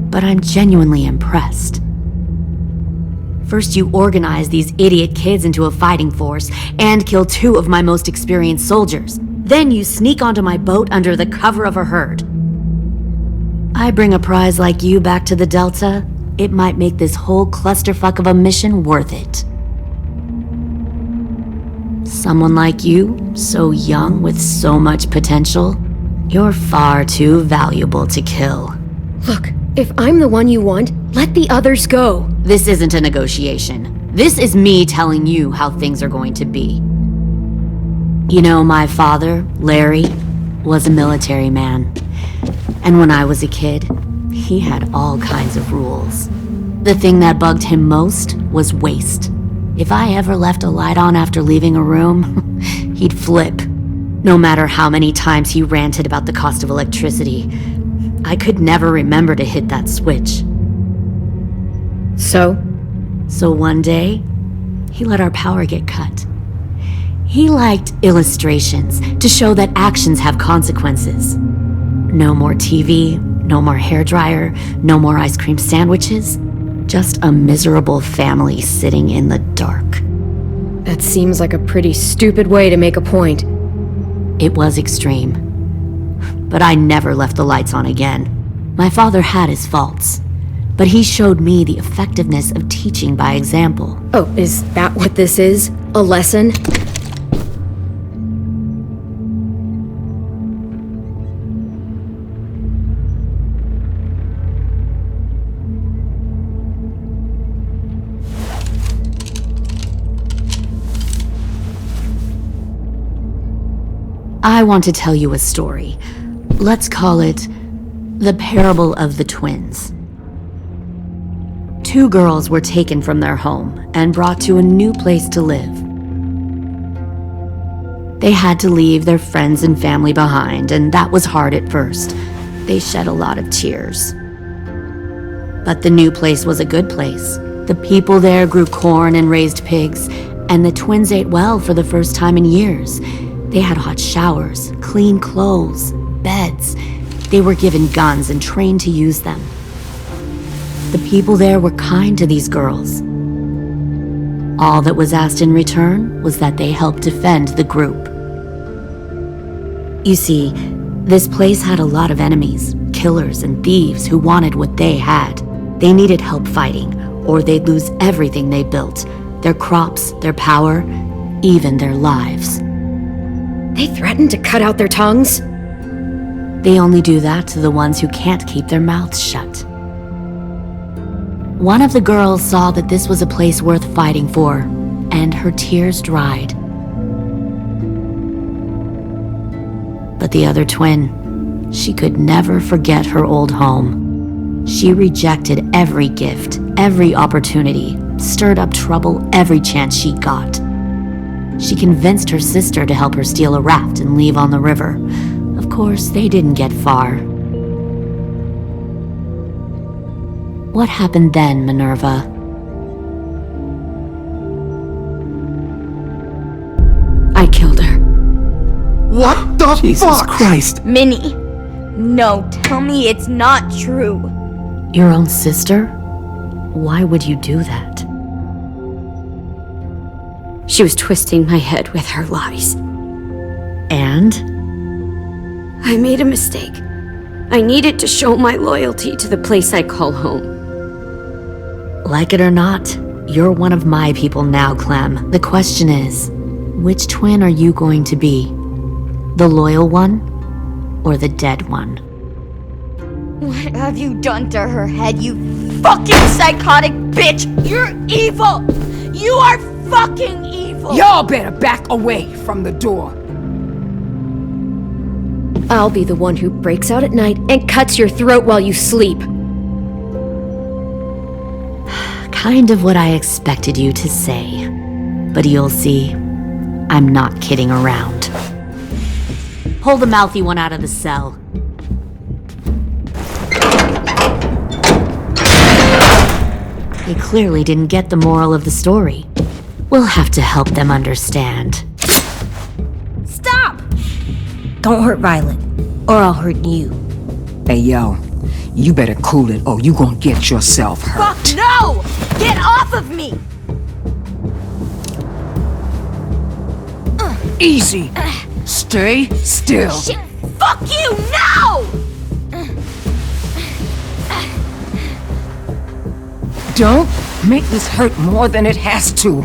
Speaker 10: But I'm genuinely impressed. First, you organize these idiot kids into a fighting force and kill 2 of my most experienced soldiers. Then you sneak onto my boat under the cover of a herd. I bring a prize like you back to the Delta, it might make this whole clusterfuck of a mission worth it. Someone like you, so young with so much potential, you're far too valuable to kill.
Speaker 1: Look, if I'm the one you want, let the others go.
Speaker 10: This isn't a negotiation. This is me telling you how things are going to be. You know, my father, Larry, was a military man. And when I was a kid, he had all kinds of rules. The thing that bugged him most was waste. If I ever left a light on after leaving a room, he'd flip.
Speaker 4: No matter how many times he ranted about the cost of electricity, I could never remember to hit that switch.
Speaker 1: So
Speaker 4: one day, he let our power get cut. He liked illustrations to show that actions have consequences. No more TV, no more hairdryer, no more ice cream sandwiches. Just a miserable family sitting in the dark.
Speaker 1: that seems like a pretty stupid way to make a point.
Speaker 4: It was extreme. But I never left the lights on again. My father had his faults, but he showed me the effectiveness of teaching by example.
Speaker 1: Oh, is that what this is? A lesson?
Speaker 4: I want to tell you a story. Let's call it the Parable of the Twins. 2 girls were taken from their home and brought to a new place to live. They had to leave their friends and family behind, and that was hard at first. They shed a lot of tears. But the new place was a good place. The people there grew corn and raised pigs, and the twins ate well for the first time in years. They had hot showers, clean clothes, beds. They were given guns and trained to use them. The people there were kind to these girls. All that was asked in return was that they help defend the group. You see, this place had a lot of enemies, killers and thieves who wanted what they had. They needed help fighting, or they'd lose everything they built, their crops, their power, even their lives.
Speaker 1: They threatened to cut out their tongues?
Speaker 4: They only do that to the ones who can't keep their mouths shut. One of the girls saw that this was a place worth fighting for, and her tears dried. But the other twin, she could never forget her old home. She rejected every gift, every opportunity, stirred up trouble every chance she got. She convinced her sister to help her steal a raft and leave on the river. Of course, they didn't get far. What happened then, Minerva?
Speaker 1: I killed her.
Speaker 13: What the
Speaker 9: Jesus
Speaker 13: fuck?
Speaker 9: Christ.
Speaker 7: Minnie, no, tell me it's not true.
Speaker 4: Your own sister? Why would you do that?
Speaker 1: She was twisting my head with her lies.
Speaker 4: And?
Speaker 1: I made a mistake. I needed to show my loyalty to the place I call home.
Speaker 4: Like it or not, you're one of my people now, Clem. The question is, which twin are you going to be? The loyal one or the dead one?
Speaker 7: What have you done to her head, you fucking psychotic bitch? You're evil! You are fucking evil!
Speaker 2: Y'all better back away from the door.
Speaker 1: I'll be the one who breaks out at night and cuts your throat while you sleep.
Speaker 4: Kind of what I expected you to say. But you'll see, I'm not kidding around. Pull the mouthy one out of the cell. They clearly didn't get the moral of the story. We'll have to help them understand.
Speaker 7: Stop!
Speaker 8: Don't hurt Violet, or I'll hurt you.
Speaker 2: Hey, yo, you better cool it or you gonna get yourself hurt.
Speaker 7: Fuck no! Get off of me!
Speaker 2: Easy. Stay still.
Speaker 7: Shit! Fuck you now!
Speaker 2: Don't make this hurt more than it has to.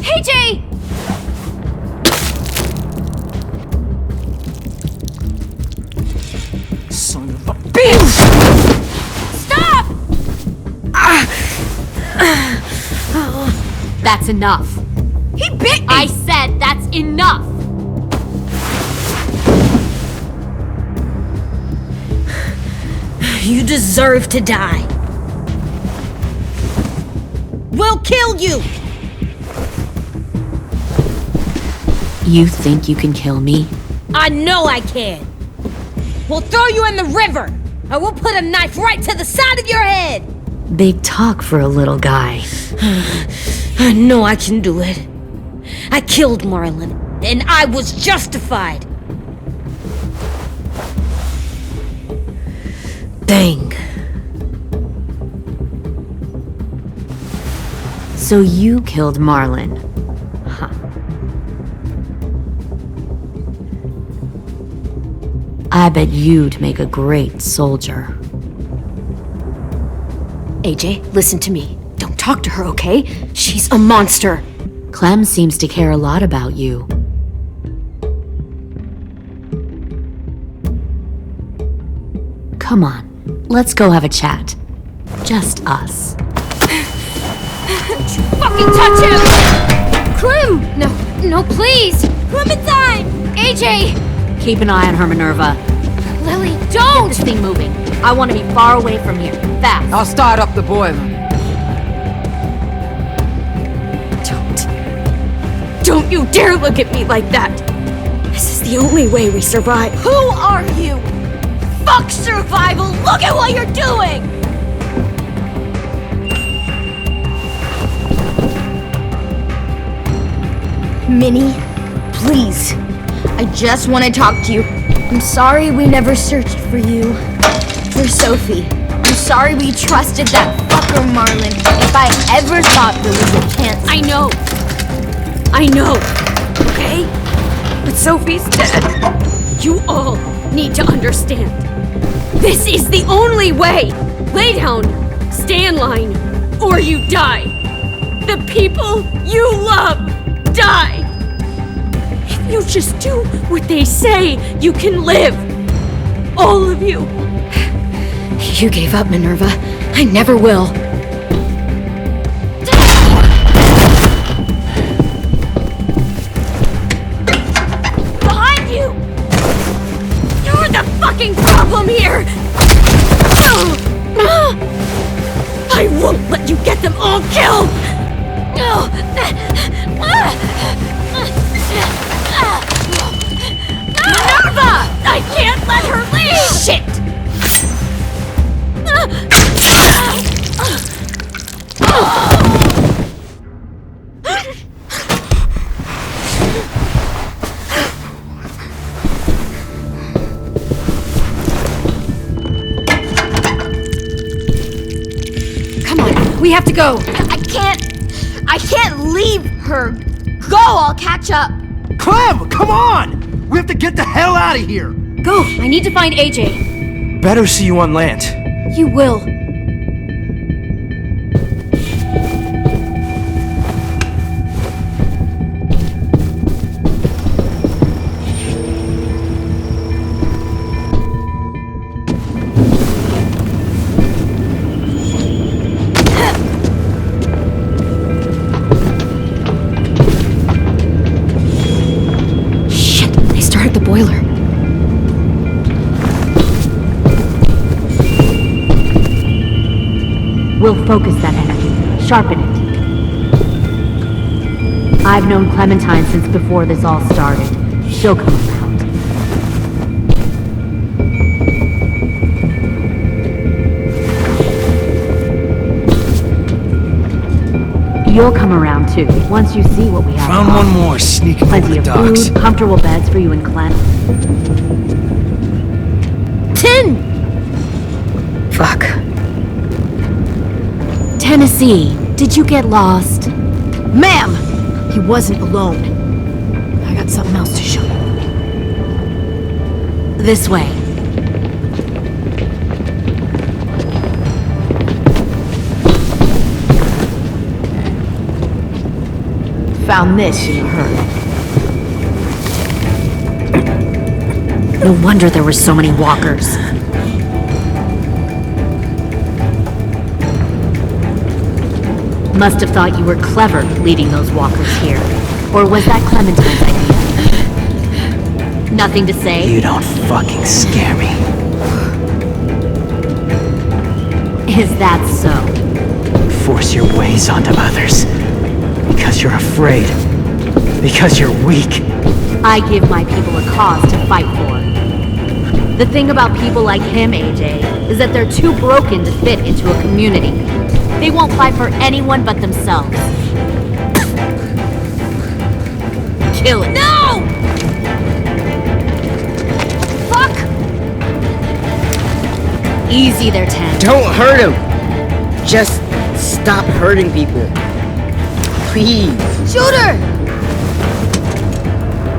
Speaker 7: Hey, Jay!
Speaker 2: Son of a bitch!
Speaker 7: Stop!
Speaker 4: That's enough.
Speaker 7: He bit me!
Speaker 4: I said that's enough!
Speaker 8: You deserve to die.
Speaker 7: We'll kill you!
Speaker 4: You think you can kill me?
Speaker 7: I know I can! We'll throw you in the river! And we'll put a knife right to the side of your head!
Speaker 4: Big talk for a little guy.
Speaker 7: I know I can do it. I killed Marlon, and I was justified.
Speaker 4: Dang. So you killed Marlon. Huh. I bet you'd make a great soldier.
Speaker 1: AJ, listen to me. Don't talk to her, okay? She's a monster.
Speaker 4: Clem seems to care a lot about you. Come on, let's go have a chat. Just us.
Speaker 7: Don't you fucking touch him!
Speaker 10: Clem! No, please!
Speaker 7: Clementine!
Speaker 10: AJ!
Speaker 4: Keep an eye on her, Minerva.
Speaker 10: Lily, don't!
Speaker 4: Get this thing moving. I want to be far away from here. Fast.
Speaker 2: I'll start up the boiler.
Speaker 1: Don't you dare look at me like that! This is the only way we survive.
Speaker 7: Who are you? Fuck survival! Look at what you're doing! Minnie, please. I just want to talk to you. I'm sorry we never searched for you. For Sophie. I'm sorry we trusted that fucker Marlon. If I ever thought there was a chance...
Speaker 1: I know, okay? But Sophie's dead. You all need to understand. This is the only way. Lay down, stay in line, or you die. The people you love die. If you just do what they say, you can live. All of you. You gave up, Minerva. I never will. Problem here! I won't let you get them all killed! Minerva! I can't let her leave! Shit! We have to go!
Speaker 7: I can't leave her! Go, I'll catch up!
Speaker 13: Clem, come on! We have to get the hell out of here!
Speaker 1: Go! I need to find AJ.
Speaker 13: Better see you on land.
Speaker 1: You will. Boiler.
Speaker 4: We'll focus that energy, sharpen it. I've known Clementine since before this all started. She'll come around. You'll come around too, once you see what we have.
Speaker 9: Found one more sneaking over
Speaker 4: Plenty
Speaker 9: the
Speaker 4: of
Speaker 9: docks.
Speaker 4: food, comfortable beds for you and Clem.
Speaker 1: 10!
Speaker 4: Fuck. Tennessee, did you get lost?
Speaker 1: Ma'am! He wasn't alone. I got something else to show you.
Speaker 4: This way.
Speaker 1: Found this in a hurry.
Speaker 4: No wonder there were so many walkers. Must have thought you were clever leading those walkers here. Or was that Clementine's idea? Nothing to say?
Speaker 9: You don't fucking scare me.
Speaker 4: Is that so?
Speaker 9: force your ways onto others. Because you're afraid. Because you're weak.
Speaker 14: I give my people a cause to fight for. The thing about people like him, AJ, is that they're too broken to fit into a community. They won't fight for anyone but themselves. Kill it. No! Fuck! Easy there, 10.
Speaker 11: Don't hurt him! Just stop hurting people. Please.
Speaker 7: Shoot her!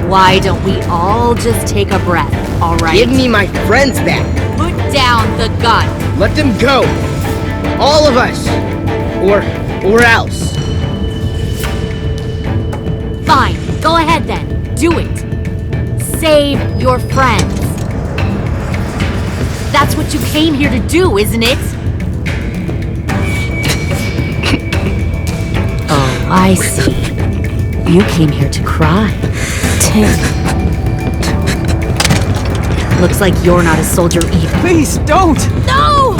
Speaker 14: Why don't we all just take a breath, alright?
Speaker 11: Give me my friends back.
Speaker 14: Put down the gun.
Speaker 11: Let them go. All of us. Or else.
Speaker 14: Fine, go ahead then. Do it. Save your friends. That's what you came here to do, isn't it? Oh, I see. You came here to cry. Tim. Looks like you're not a soldier either.
Speaker 9: Please, don't!
Speaker 14: No!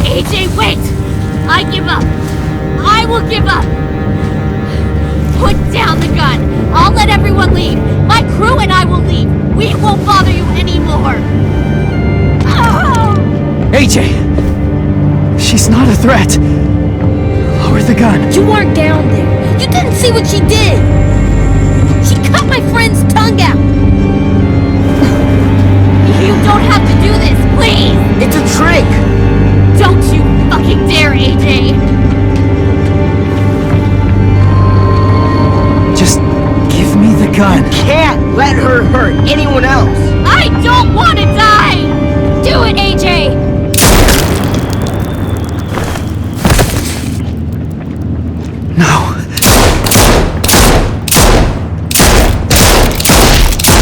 Speaker 14: AJ, wait! I give up! I will give up! Put down the gun! I'll let everyone leave! My crew and I will leave! We won't bother you anymore! Oh!
Speaker 9: AJ! She's not a threat! Lower the gun.
Speaker 7: You weren't down there. You didn't see what she did! She cut my friend's tongue out!
Speaker 14: You don't have to do this, please!
Speaker 11: It's a trick!
Speaker 14: Don't you fucking dare, AJ!
Speaker 9: Just give me the gun.
Speaker 11: You can't let her hurt anyone else!
Speaker 14: I don't want to die!
Speaker 7: Do it, AJ!
Speaker 9: No.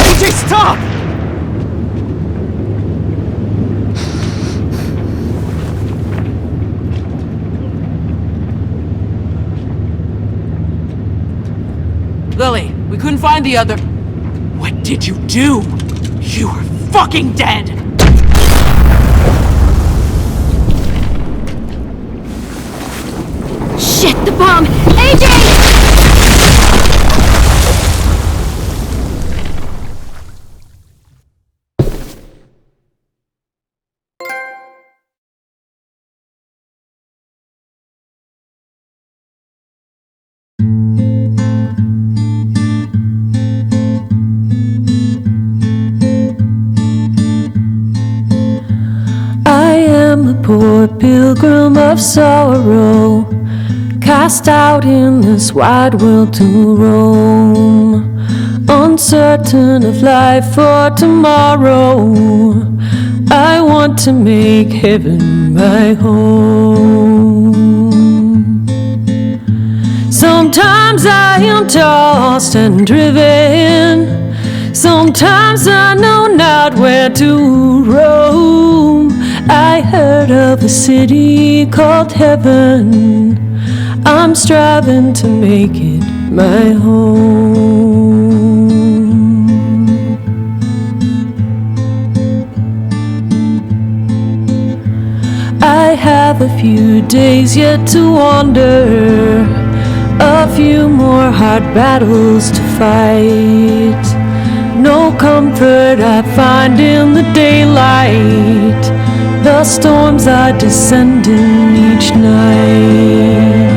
Speaker 9: AJ, stop!
Speaker 2: Lilly, we couldn't find the other... What did you do? You were fucking dead!
Speaker 7: Shit, the bomb! AJ!
Speaker 6: Poor pilgrim of sorrow, cast out in this wide world to roam, uncertain of life for tomorrow. I want to make heaven my home. Sometimes I am tossed and driven, Sometimes I know not where to roam. I heard of a city called heaven. I'm striving to make it my home. I have a few days yet to wander, a few more hard battles to fight. No comfort I find in the daylight. The storms are descending each night.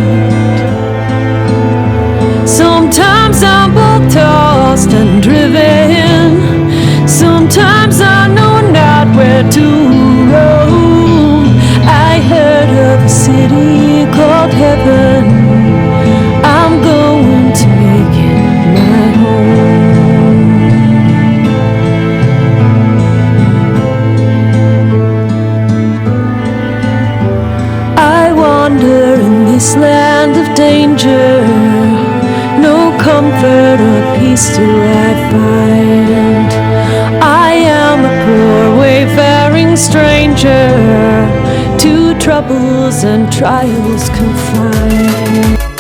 Speaker 6: Sometimes I'm both tossed and driven. Sometimes I know not where to roam. I heard of a city called heaven. I'm going to make it my home. I wander in this land of danger. No comfort or peace do I find. I am a poor wayfaring stranger, to troubles and trials confined.